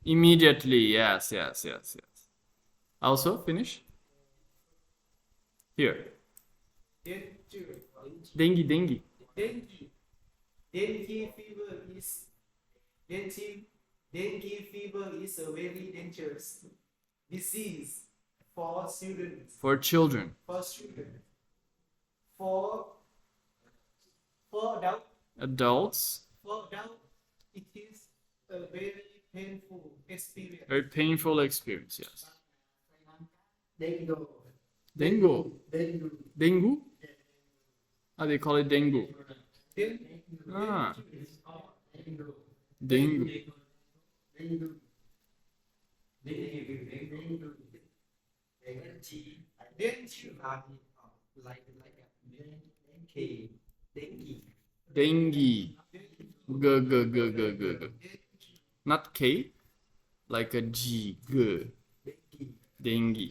immediately. Yes. Also, finish. Here. Dengue. dengue fever is a very dangerous disease for students, For children. for adults. Adults. It is a very painful experience. Very painful experience, yes. Dengue. Dengue. Dengue. Dengue? Ah, they call it dengue. Dengue. Ah, Dengue. dengue. Dengue. Like dengue. Dengue. Dengue. G. Not K, like a G. G. Dengue.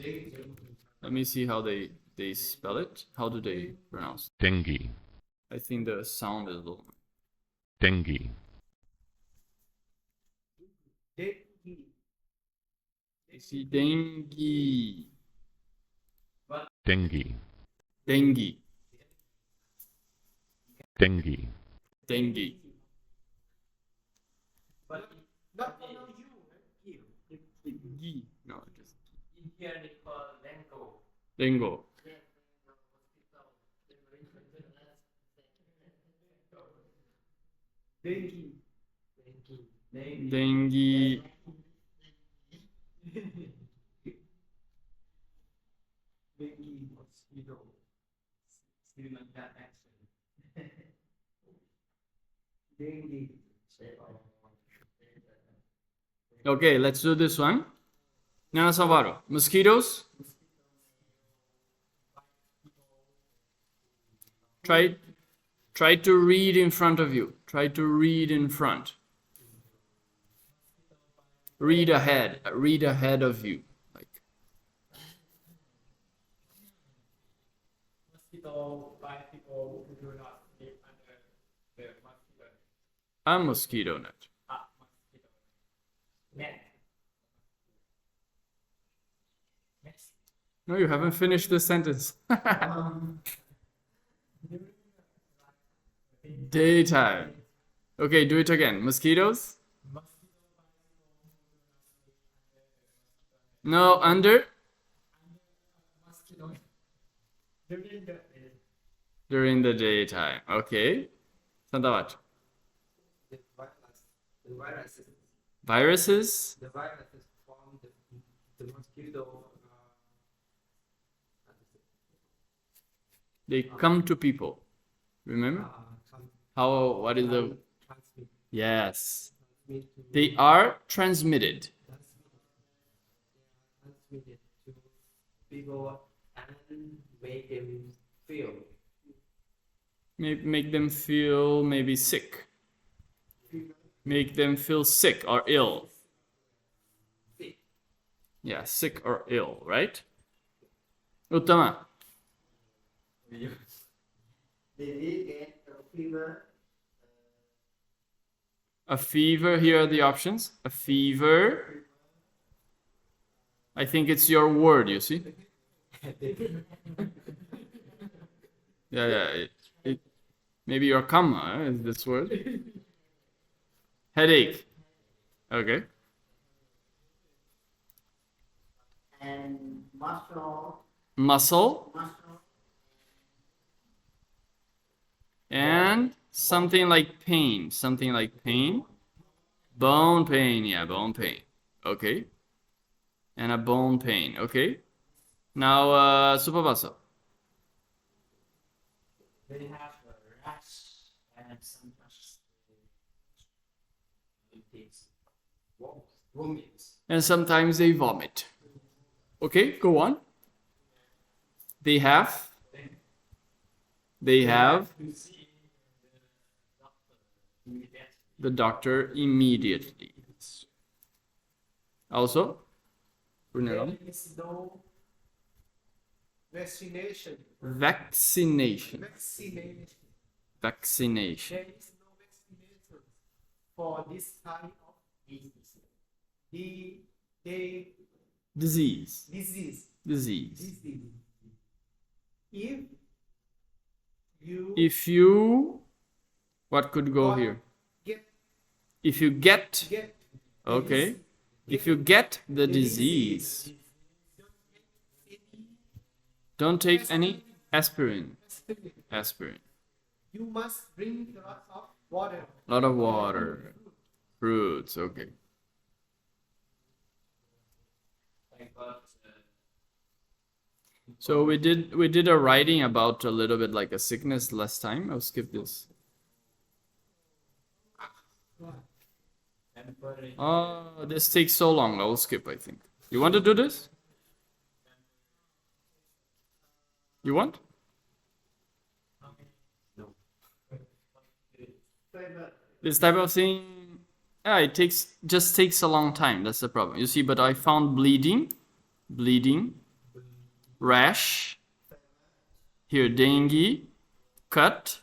Let me see how they spell it. How do they pronounce it? Dengue, I think the sound is a little. dengue, Dengue. You see, dengue. dengue, Dengue. dengue, Dengue. But Not you, you. Gi. No, just in here they call Lengo. dengue. Dengue. Dengue. Dengue mosquito. Still like that accent. Dengue. Okay, let's do this one. Nana Savaro. Mosquitoes. Try to read in front of you. Try to read in front. Read ahead. Read ahead of you. Like Mosquito bite people who do not live under the mosquito. a mosquito net. Mosquito net. Next. No, you haven't finished the sentence. Daytime. Okay, do it again. Mosquitoes. No, under. Mosquito. During the During the daytime. Okay. Sandavat. The viruses. Viruses. The viruses from the mosquito. They come to people. Remember? How, what is the. Transmit. Yes. Transmit to, They are transmitted. transmitted to people and make them feel. Make them feel maybe sick. Make them feel sick or ill. Sick. Yeah, sick or ill, right? Uttama. They will get a fever. A fever. Here are the options. A fever. I think it's your word, you see? Yeah. Maybe your comma is this word. Headache. Okay. And muscle. Muscle. And something like pain. Something like pain. Bone pain. Yeah, bone pain. Okay. And a bone pain. Okay. Now, Supabasa. they have a rash and sometimes it takes Vomit. And sometimes they vomit. Okay, go on. They have. to see The the doctor immediately. doctor immediately. Also, There is no vaccination. vaccination. Vaccination. Vaccination. There is no vaccination for this kind of disease. They Disease. disease. Disease. Disease. If you If you. What could go What? here? get If you get. get Okay. If you get the disease, don't take any aspirin. Aspirin. you must drink lots of water. Lot of water. Fruits. Okay. Like what So we did a writing about a little bit like a sickness last time. I'll skip this. This takes so long. I'll skip, I think. You want to do this? You want? This type of thing, yeah, it just takes a long time. That's the problem. You see, but I found bleeding, rash, here dengue, cut,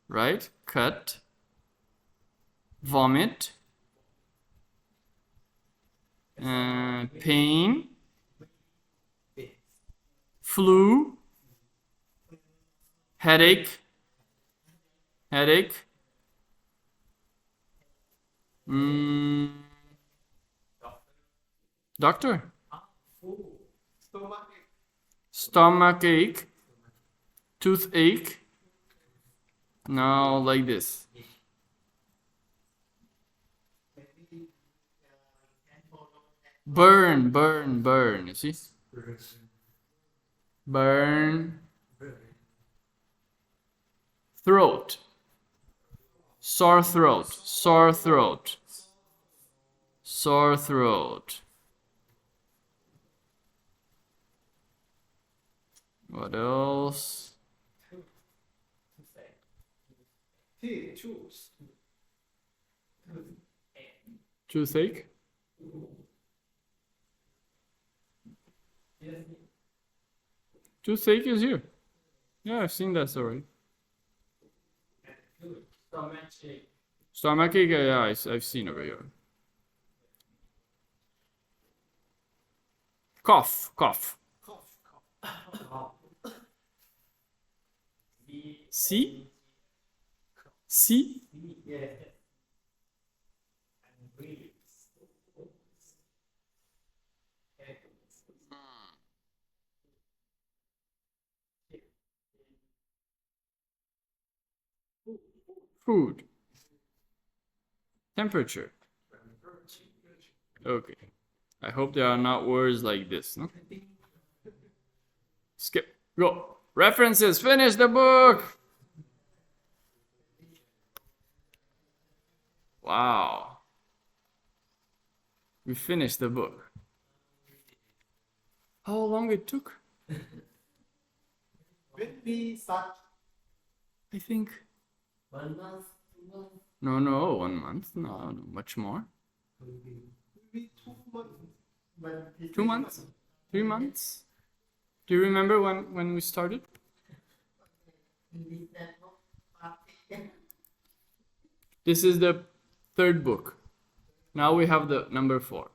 right? Cut, vomit, pain, flu, headache. Doctor? Stomach ache, toothache. Now like this. Burn, you see? Burn. Throat. Sore throat. What else? Toothache. Toothache is here. Yeah, I've seen that already. Stomachache, yeah, I've seen over here. Cough. See? Food. Temperature. Okay. I hope there are not words like this, no? Skip. Go. References. Finish the book. Wow. We finished the book. How long it took? When we start, I think. 1 month, 2 months, No, 1 month. No, much more. maybe 2 months. But 2 months? 3 months? Do you remember when we started? This is the 3rd book. Now we have the number 4.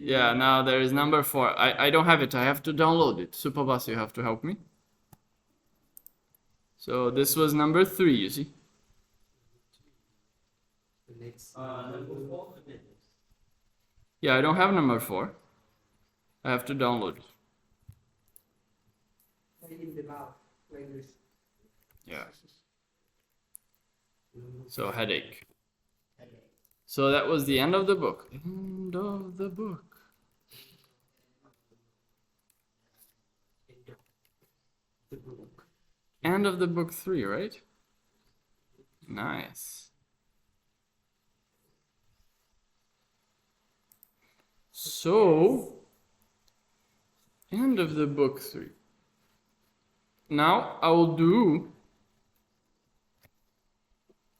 Yeah, now there is number 4. I don't have it. I have to download it. Supabas, you have to help me. So this was number 3, you see? Number 4. Yeah, I don't have number 4. I have to download it. in the mouth, like this. Yeah. So headache. So that was the end of the book. End of the book. End of the book 3, right? Nice. So, end of the book 3. Now I will do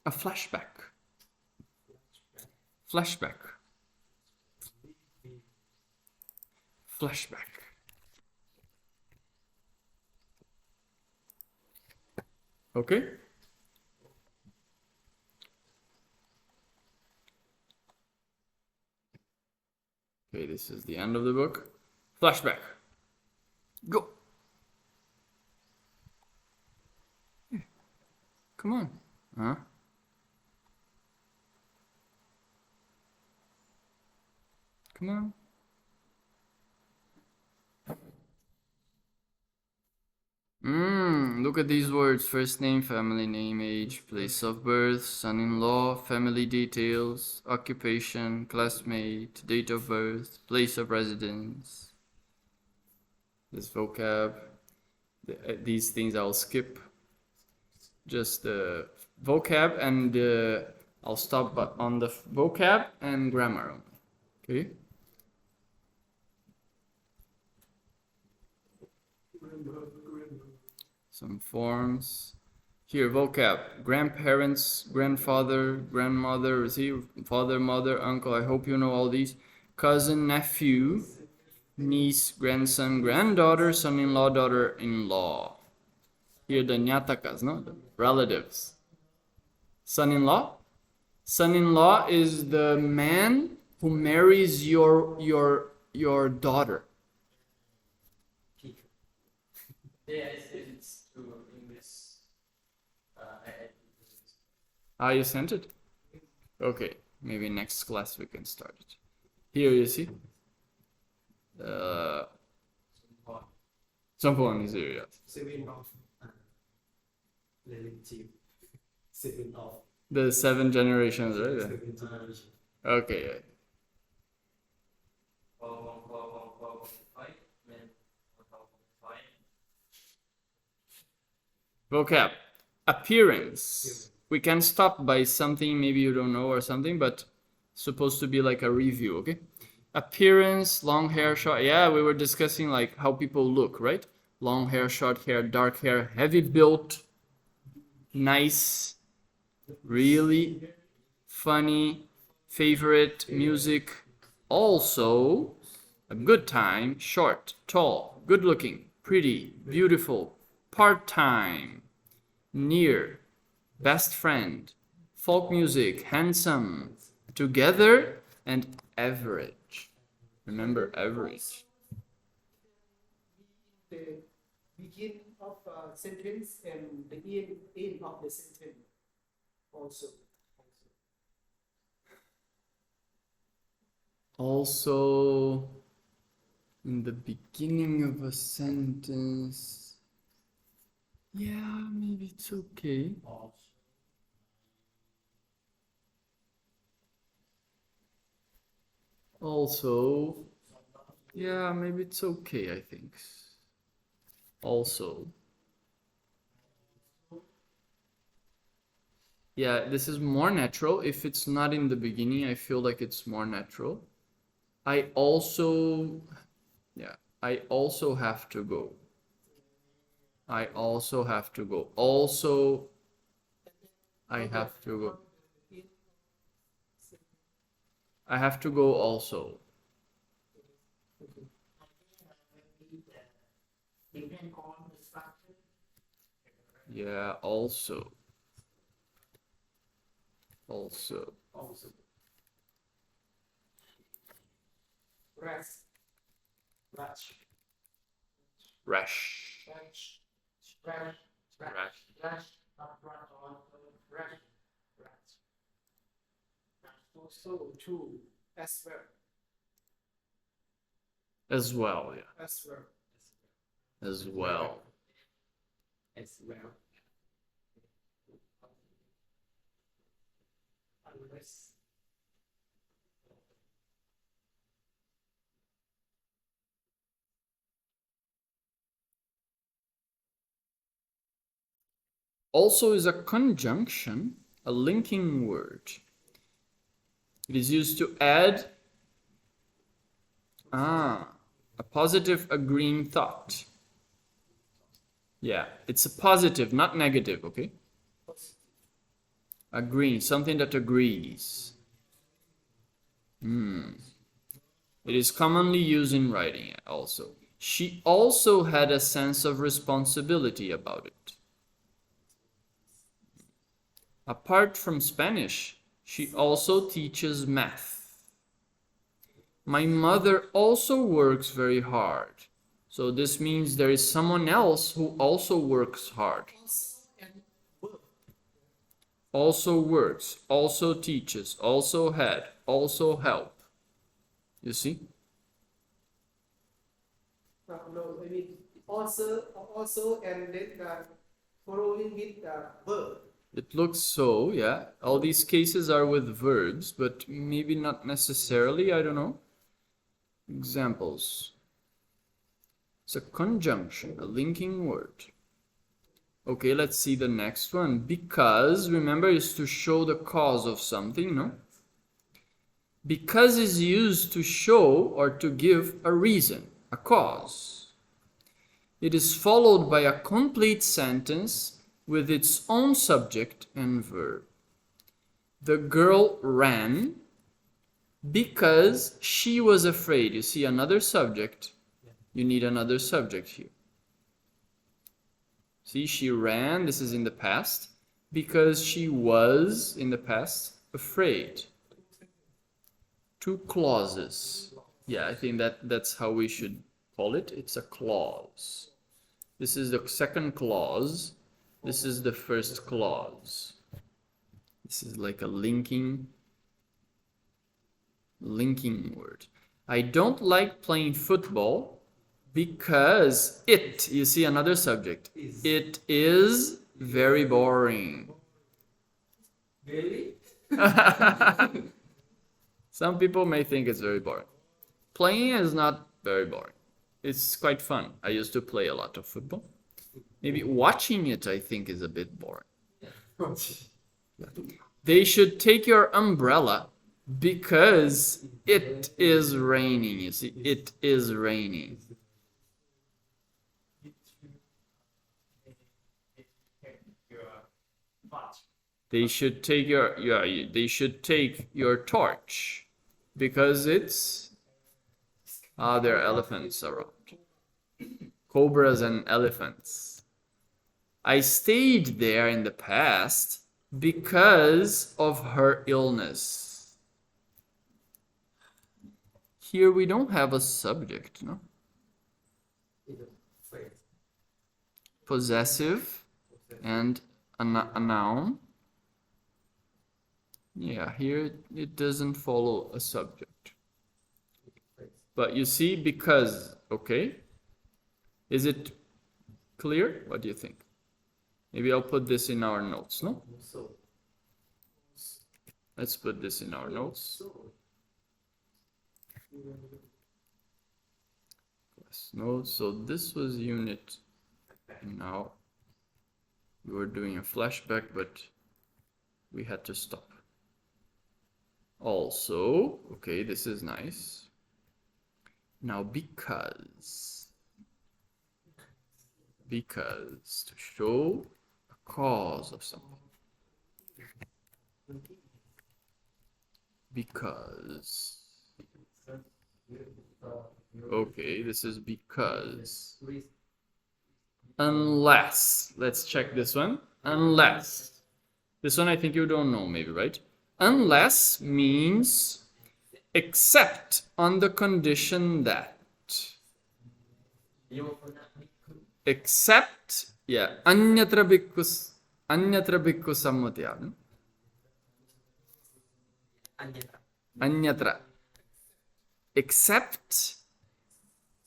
a flashback. Okay? Okay, this is the end of the book. Flashback. Go. Come on. Huh? Come on. Look at these words: first name, family name, age, place of birth, son-in-law, family details, occupation, classmate, date of birth, place of residence. This vocab, these things I'll skip. Just the vocab, and I'll stop on the vocab and grammar only. Okay. Some forms. Here, vocab: grandparents, grandfather, grandmother, see, father, mother, uncle. I hope you know all these. Cousin, nephew, niece, grandson, granddaughter, son-in-law, daughter-in-law. Here, the nyatakas, no? The relatives. Son-in-law. Son-in-law is the man who marries your daughter. Yeah, it's to English. Ah, you sent it? Okay, maybe next class we can start it. Here you see. Someone is here, yes. 7 of relative. 7 of The 7 generations, right? 7 generation. Okay, yeah. Vocab. Appearance. We can stop by something maybe you don't know or something, but supposed to be like a review, okay? Appearance, long hair, short. Yeah, we were discussing like how people look, right? Long hair, short hair, dark hair, heavy built, nice, really funny, favorite, music. Also, a good time, short, tall, good looking, pretty, beautiful, part-time, near, best friend, folk music, handsome, together, and average. Remember average. The beginning of a sentence and the end of the sentence also. Also, in the beginning of a sentence, yeah, maybe it's okay. Also, yeah, maybe it's okay, I think. Also. Yeah, this is more natural. If it's not in the beginning, I feel like it's more natural. I also have to go. I also have to go. Also, I have to go. I have to go also. Yeah, also. Also. Rest. Rush. Rash. Rush. Rush. Rash. Rush. Rush. Also to as well. As well, yeah. As well. As well. As well. Unless. Also is a conjunction, a linking word. It is used to add a positive agreeing thought. Yeah, it's a positive, not negative, okay? Agreeing, something that agrees. It is commonly used in writing also. She also had a sense of responsibility about it. Apart from Spanish, she also teaches math. My mother also works very hard. So this means there is someone else who also works hard. Also works, also teaches, also had, also help. You see? No, I mean also and then following with verb. It looks so, yeah. All these cases are with verbs, but maybe not necessarily, I don't know. Examples. It's a conjunction, a linking word. Okay, let's see the next one. Because, remember, is to show the cause of something, no? Because is used to show or to give a reason, a cause. It is followed by a complete sentence with its own subject and verb. The girl ran because she was afraid. You see another subject. You need another subject here. See, she ran, this is in the past, because she was, in the past, afraid. Two clauses. Yeah, I think that's how we should call it. It's a clause. This is the second clause. This is the first clause. This is like a linking word. I don't like playing football because you see another subject. It is very boring. Really? Some people may think it's very boring. Playing is not very boring. It's quite fun. I used to play a lot of football. Maybe watching it, I think, is a bit boring. They should take your umbrella because it is raining. You see, it is raining. They should take your torch because there are elephants around. Cobras and elephants. I stayed there in the past because of her illness. Here we don't have a subject, no? Possessive and a noun. Yeah, here it doesn't follow a subject. But you see, because, okay? Is it clear? What do you think? Maybe I'll put this in our notes, no? Let's put this in our notes. Class notes. So this was unit. Now we were doing a flashback, but we had to stop. Also, okay, this is nice. Now because to show a cause of something. Because. Okay, this is because. Unless. Let's check this one. Unless. This one I think you don't know, maybe, right? Unless means except on the condition that. Except, yeah, anyatra bhikkhu sammatya. Anyatra. Except,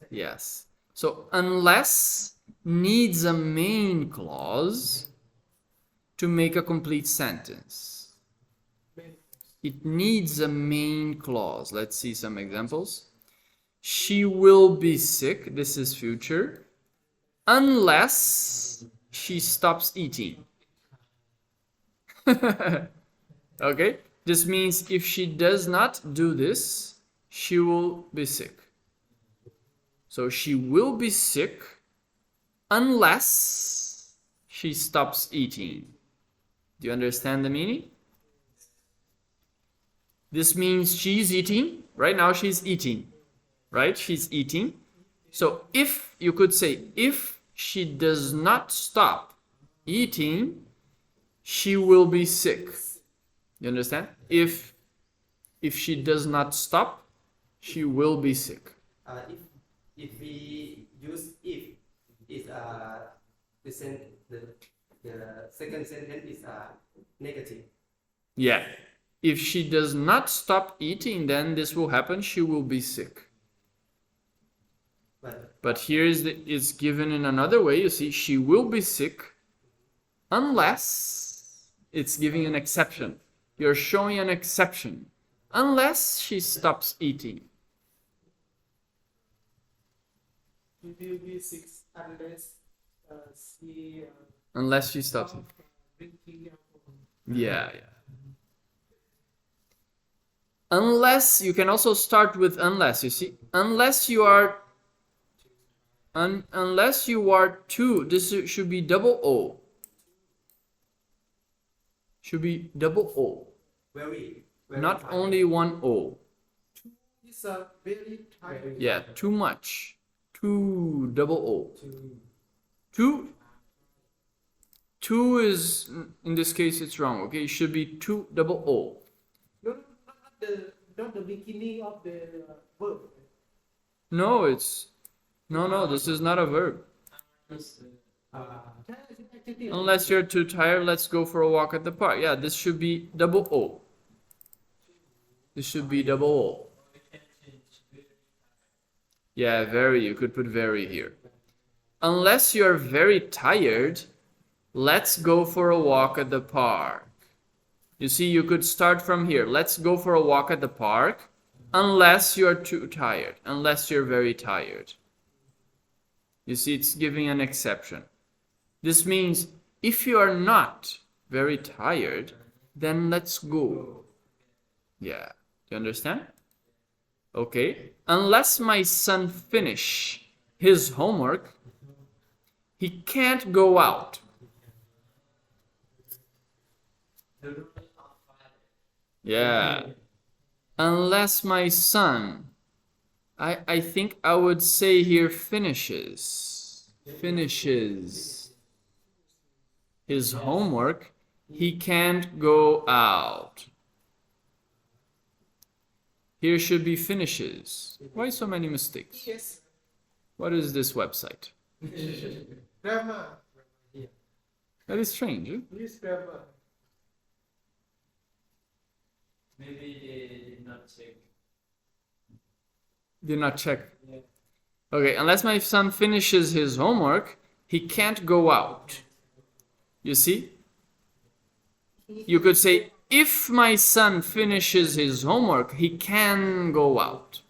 yes. So unless needs a main clause to make a complete sentence. It needs a main clause. Let's see some examples. She will be sick. This is future. Unless she stops eating. Okay? This means if she does not do this, she will be sick. So she will be sick unless she stops eating. Do you understand the meaning? This means she's eating. Right now she's eating. Right? She's eating. So if, you could say, if she does not stop eating, she will be sick. You understand? If she does not stop, she will be sick. If we use if, is the second sentence is negative. Yeah. If she does not stop eating, then this will happen. She will be sick. But here it's given in another way. You see, she will be sick Unless it's giving an exception. You're showing an exception. Unless she stops eating. It will be 6 unless she Unless she stops eating. drinking alcohol. Yeah. Unless, you can also start with unless, you see. Unless you are two, this should be double O. Should be double O. Very Not fine. only one O. It's a very tired. Yeah, too much. Two double O. Two is, in this case, it's wrong, okay? It should be two double O. Not the beginning of the verb. No, no, this is not a verb. Unless you're too tired, let's go for a walk at the park. Yeah, this should be double O. This should be double O. Yeah, very, you could put very here. Unless you're very tired, let's go for a walk at the park. You see, you could start from here. Let's go for a walk at the park. Unless you're too tired. Unless you're very tired. You see, it's giving an exception. This means if you are not very tired, then let's go. Yeah. Do you understand? Okay. Unless my son finish his homework, he can't go out. Yeah. Unless my son, I think I would say here finishes his homework, he can't go out. Here should be finishes. Why so many mistakes? Yes. What is this website? Grammar. That is strange. Eh? Yes, grammar. Maybe they did not check. Did not check. Okay, unless my son finishes his homework, he can't go out. You see? You could say, if my son finishes his homework, he can go out.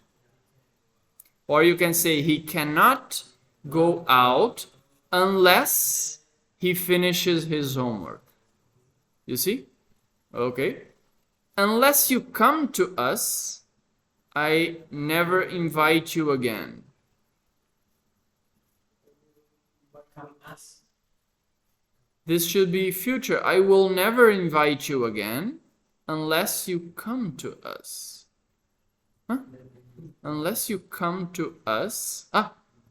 Or you can say, he cannot go out unless he finishes his homework. You see? Okay. Unless you come to us, I never invite you again. This should be future. I will never invite you again unless you come to us. Huh? Unless you come to us.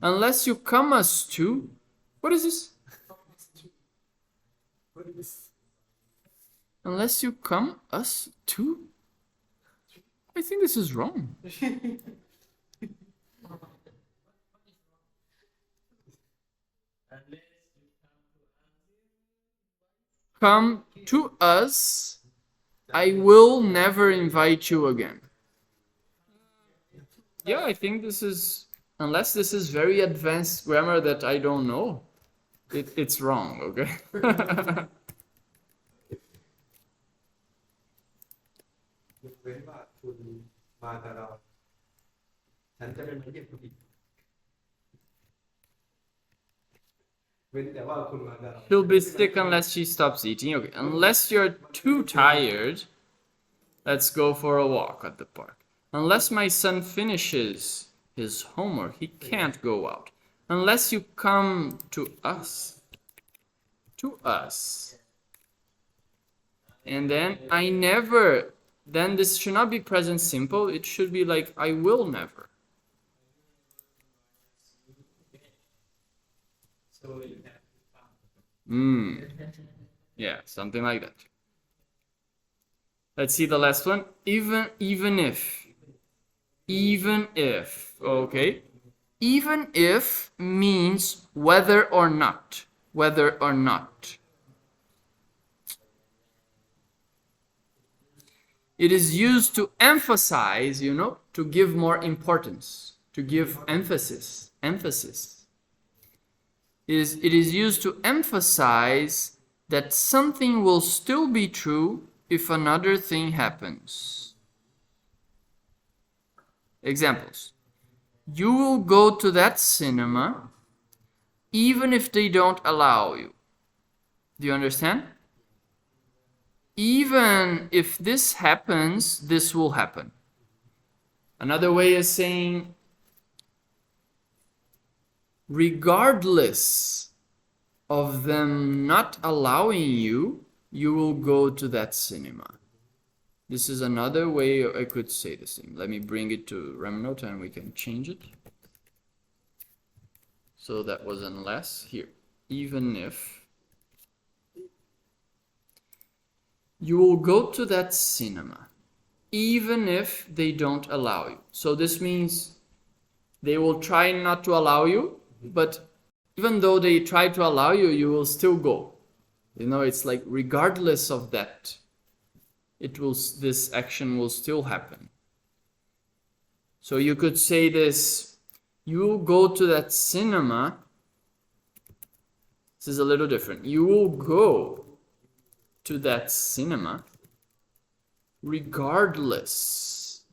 Unless you come us to. What is this? Unless you come us to? I think this is wrong. Come to us, I will never invite you again. Yeah, I think this is, unless this is very advanced grammar that I don't know, it's wrong, okay? ยกเว้นว่าคุณมากับเราฉันจะไม่มาเยี่ยมคุณอีกเว้นแต่ว่าคุณมากับเรา She'll be sick unless she stops eating. Okay, unless you're too tired, let's go for a walk at the park. Unless my son finishes his homework, he can't go out. Unless you come to us. To us. And then I never. Then this should not be present simple. It should be like I will never. So you have to come. Yeah, something like that. Let's see the last one. Even if. Okay. Even if means whether or not. Whether or not. It is used to emphasize, to give more importance, to give emphasis. It is used to emphasize that something will still be true if another thing happens. Examples. You will go to that cinema even if they don't allow you. Do you understand? Even if this happens, this will happen. Another way is saying, regardless of them not allowing you, you will go to that cinema. This is another way I could say this thing. Let me bring it to Remnote and we can change it. So that was unless here. Even if you will go to that cinema, even if they don't allow you. So this means they will try not to allow you, but even though they try to allow you, you will still go. You know, it's like regardless of that, this action will still happen. So you could say this, you will go to that cinema. This is a little different. You will go to that cinema regardless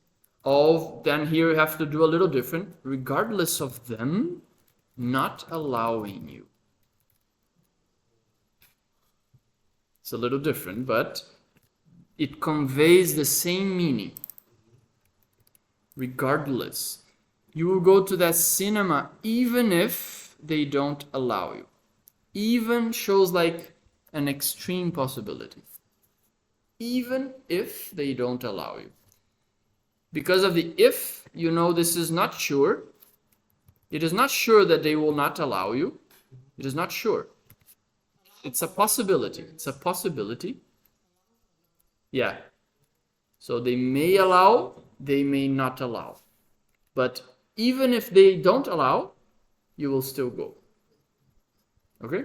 of, then here you have to do a little different, regardless of them not allowing you. It's a little different, but it conveys the same meaning. Regardless. You will go to that cinema even if they don't allow you. Even shows like an extreme possibility. Even if they don't allow you. Because of the if, you know this is not sure. It is not sure that they will not allow you. It is not sure. It's a possibility. It's a possibility. Yeah. So they may allow, they may not allow. But even if they don't allow, you will still go. Okay?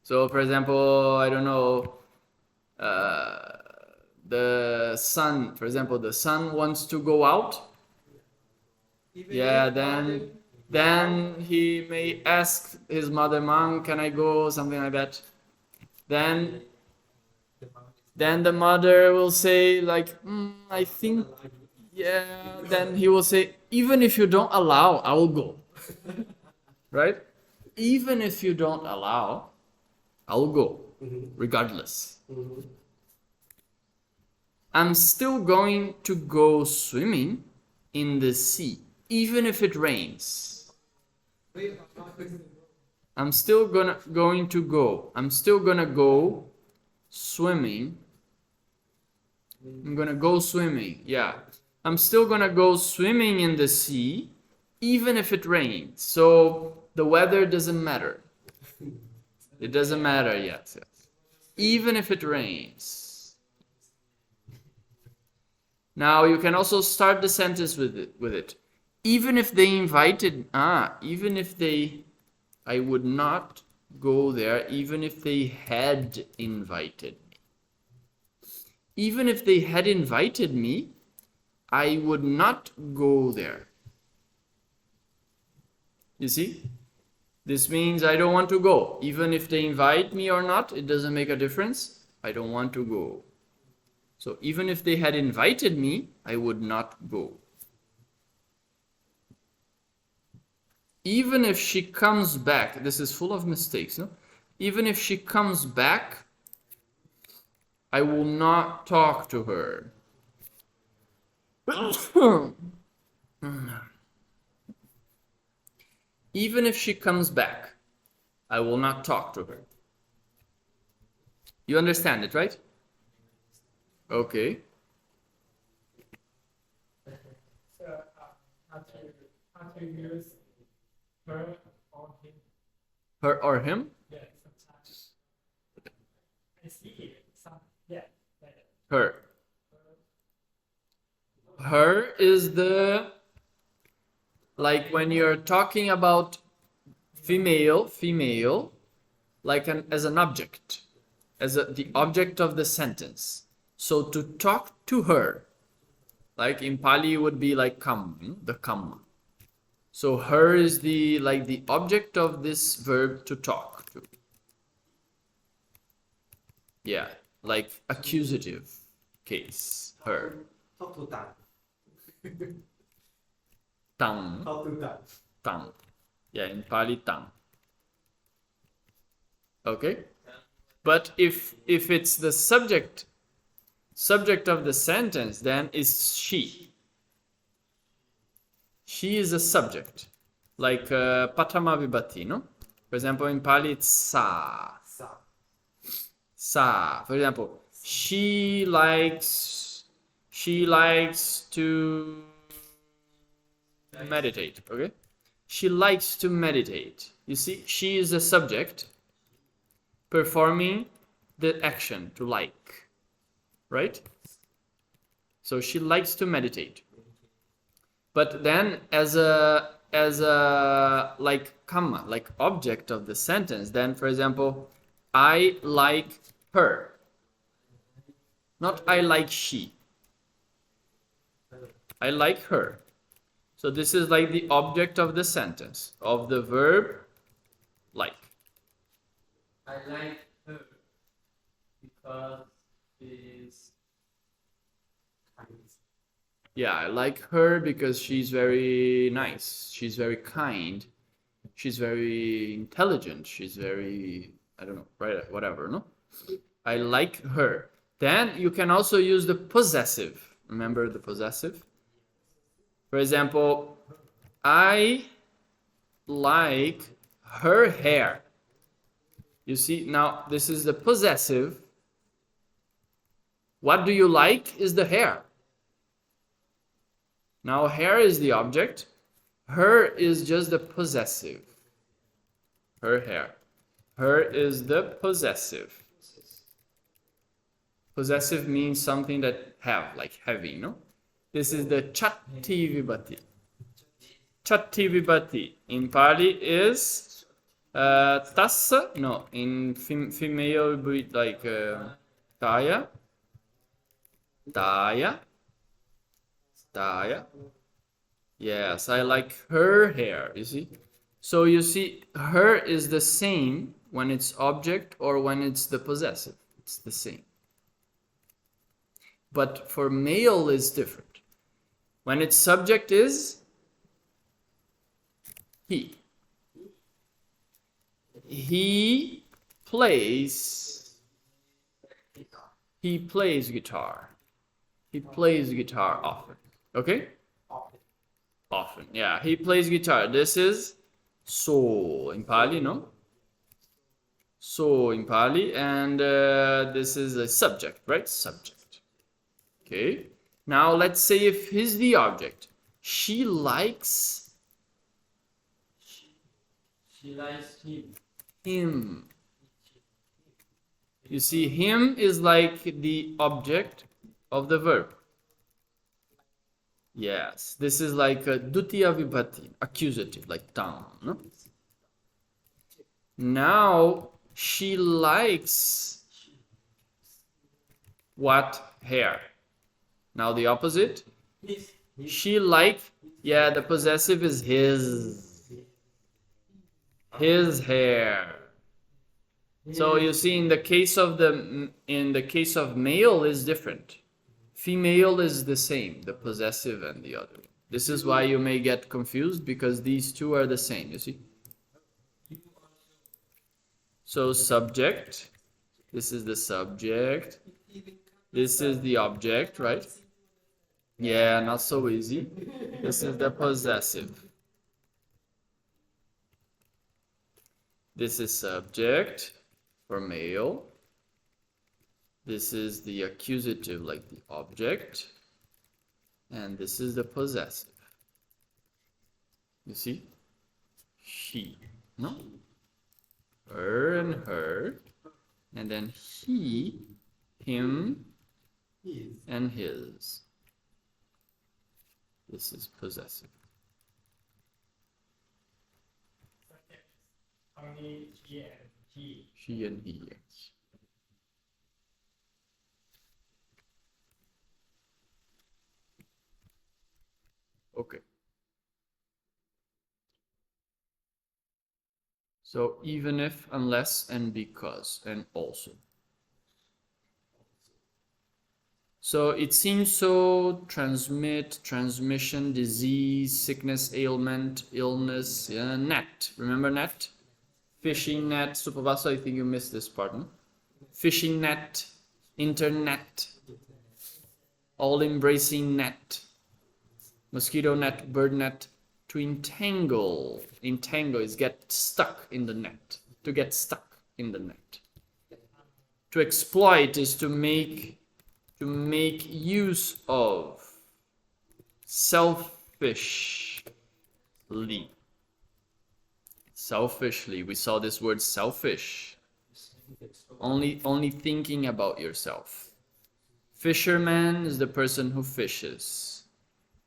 So, for example, I don't know, the son, for example, the son wants to go out. Yeah, then he may ask his mother, Mom, can I go? Something like that. Then the mother will say like, I think, yeah. Then he will say, even if you don't allow, I will go. Right? Even if you don't allow, I will go, regardless. I'm still going to go swimming in the sea, even if it rains. I'm still going to go swimming. I'm gonna go swimming, yeah. I'm still gonna go swimming in the sea, even if it rains. So the weather doesn't matter. It doesn't matter, yes. Even if it rains. Now you can also start the sentence with it. Even if they invited, even if I would not go there, even if they had invited me. Even if they had invited me, I would not go there. You see? This means I don't want to go. Even if they invite me or not, it doesn't make a difference. I don't want to go. So even if they had invited me, I would not go. Even if she comes back, this is full of mistakes, no? Even if she comes back, I will not talk to her. Even if she comes back, I will not talk to her. You understand it, right? Okay. So, how to use her or him? Her or him? Yeah, sometimes. I see some, yeah. Her. Her is the, like when you're talking about female, like as an object, the object of the sentence. So to talk to her, like in Pali would be like kam, the kamma. So her is the object of this verb to talk to. Yeah, like accusative case. Her. Talk to Tang. Tang. Talk to Tang. Tang. Yeah, in Pali, tang. Okay? But if it's the subject of the sentence, then it's she. She is a subject. Like Patama Vibhati, no? For example, in Pali, it's sa. Sa. Sa. For example, she likes to meditate. Okay? She likes to meditate. You see, she is a subject performing the action to like. Right? So she likes to meditate. But then as a like kamma, like object of the sentence, then for example, I like her. Not I like she. I like her. So this is like the object of the sentence, of the verb like. I like her because she's Yeah, I like her because she's very nice. She's very kind. She's very intelligent. She's very, I don't know, right? Whatever, no? I like her. Then you can also use the possessive. Remember the possessive? For example, I like her hair. You see, now this is the possessive. What do you like is the hair. Now hair is the object. Her is just the possessive. Her hair. Her is the possessive. Possessive means something that have, like heavy, no? This is the chatti vibhati. Chatti vibhati in Pali is tassa, no, in female like taya. Taya. Taya. Yes, I like her hair, you see? So you see, her is the same when it's object or when it's the possessive. It's the same. But for male is different. When its subject is he. He plays guitar. He plays guitar often. Okay? Often. Yeah, he plays guitar. This is so in Pali, no? So in Pali, and this is a subject, right? Subject. Okay. Now let's say if he's the object. She likes him. You see, him is like the object of the verb. Yes, this is like a dutiya vibhati, accusative, like tam. No? Now she likes what hair? Now the opposite. She like, yeah, the possessive is his hair. So you see, in the case of male is different. Female is the same, the possessive and the other. This is why you may get confused, because these two are the same, you see. So subject, this is the subject, this is the object, right? Yeah, not so easy. This is the possessive. This is subject for male. This is the accusative, like the object. And this is the possessive. You see? She, no? Her and her. And then he, him, and his. This is possessive. Only she and he. She and he, yes. Okay. So even if, unless, and because, and also. So it seems so. Transmission, disease, sickness, ailment, illness. Yeah, net. Remember net? Fishing net. Supavaso, I think you missed this part. No? Fishing net, internet, all-embracing net, mosquito net, bird net. To entangle. Entangle is get stuck in the net. To get stuck in the net. To exploit is to make use of. Selfishly. Selfishly. We saw this word selfish. Only thinking about yourself. Fisherman is the person who fishes.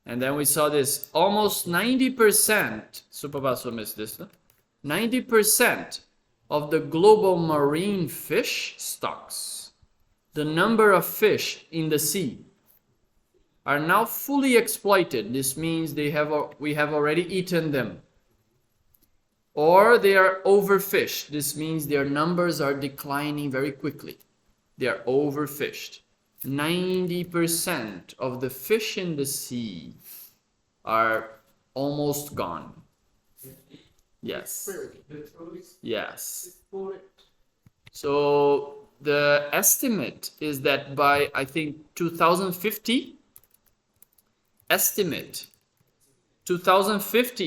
And then we saw this almost 90%, Supavaso missed this, no? 90% of the global marine fish stocks, the number of fish in the sea, are now fully exploited. This means we have already eaten them. Or they are overfished. This means their numbers are declining very quickly. They are overfished. 90% of the fish in the sea are almost gone. Yes. Yes. So the estimate is that by, I think, 2050,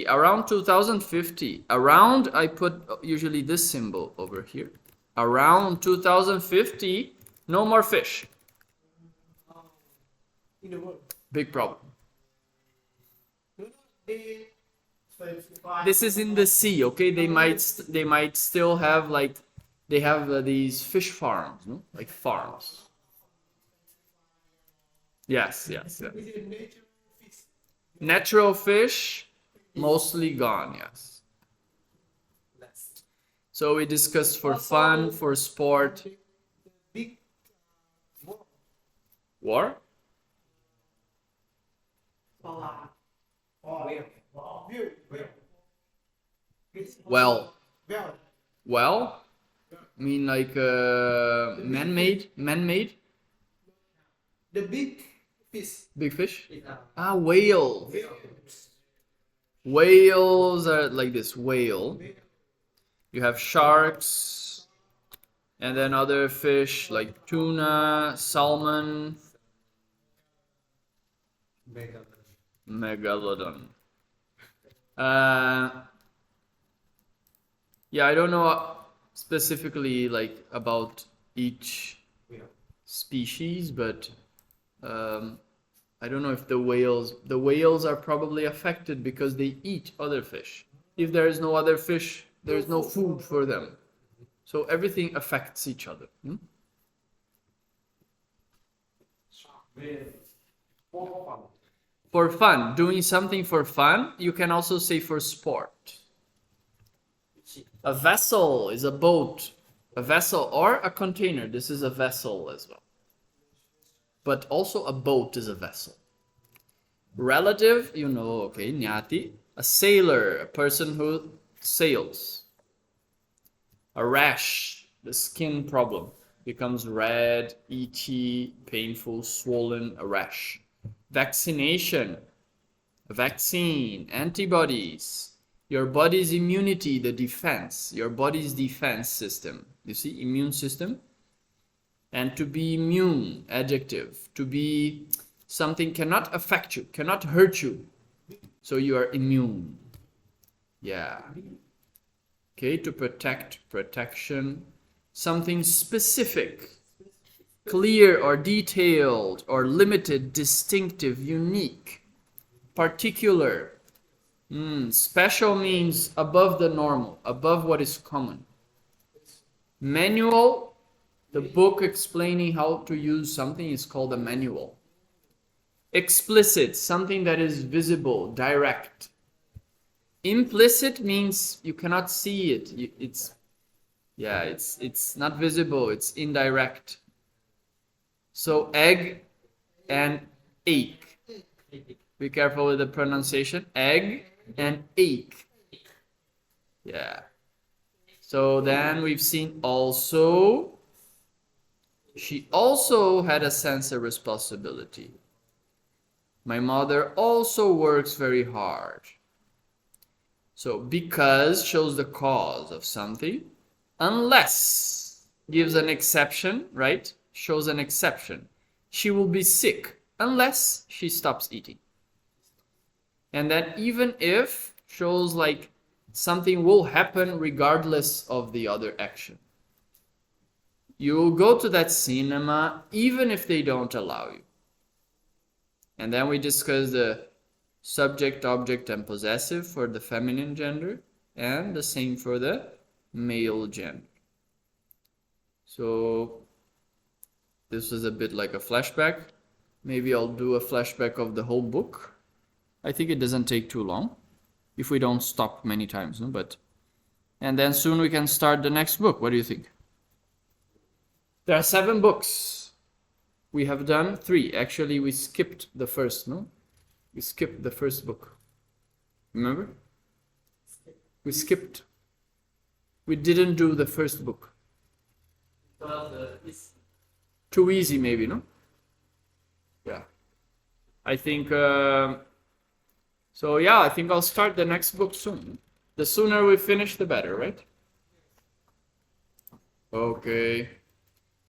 around 2050, I put usually this symbol over here. Around 2050, no more fish. In the world. Big problem. They This is in the sea, okay? They might still have like they have these fish farms, no? Like farms. Yes. Is it nature fish? Natural fish, mostly gone. Yes. Less. So we discussed for fun, for sport. Big war. War? Well, I mean like man-made, The big fish. big fish. Ah, whale. Whales are like this whale. You have sharks, and then other fish like tuna, salmon, megalodon. Yeah, I don't know specifically like about each species, but I don't know if the whales are probably affected because they eat other fish. If there is no other fish, there is no food for them. So everything affects each other. For fun, doing something for fun, you can also say for sport. A vessel is a boat, a vessel or a container. This is a vessel as well. But also a boat is a vessel. Relative, you know, okay, nyati. A sailor, a person who sails. A rash, the skin problem, becomes red, itchy, painful, swollen, a rash. Vaccination, a vaccine, antibodies. Your body's immunity, the defense, your body's defense system. You see, immune system. And to be immune, adjective. To be something cannot affect you, cannot hurt you. So you are immune. Yeah. Okay, to protect, protection. Something specific, clear or detailed or limited, distinctive, unique, particular. Special means above the normal, above what is common. Manual, the book explaining how to use something is called a manual. Explicit, something that is visible, direct. Implicit means you cannot see it. It's not visible, it's indirect. So egg and ache. Be careful with the pronunciation. Egg and ache. Yeah. So then we've seen also She also had a sense of responsibility. My mother also works very hard. So because shows the cause of something, unless gives an exception, right? Shows an exception. She will be sick unless she stops eating. And then even if shows like something will happen regardless of the other action. You will go to that cinema even if they don't allow you. And then we discuss the subject, object, and possessive for the feminine gender, and the same for the male gender. So this was a bit like a flashback. Maybe I'll do a flashback of the whole book. I think it doesn't take too long if we don't stop many times, no? But and then soon we can start the next book. What do you think? There are 7 books. We have done 3. Actually, we skipped the first, no? We skipped the first book. Remember? We skipped. We didn't do the first book. It's Too easy, maybe, no? Yeah. I think, so yeah, I think I'll start the next book soon. The sooner we finish, the better, right? Okay.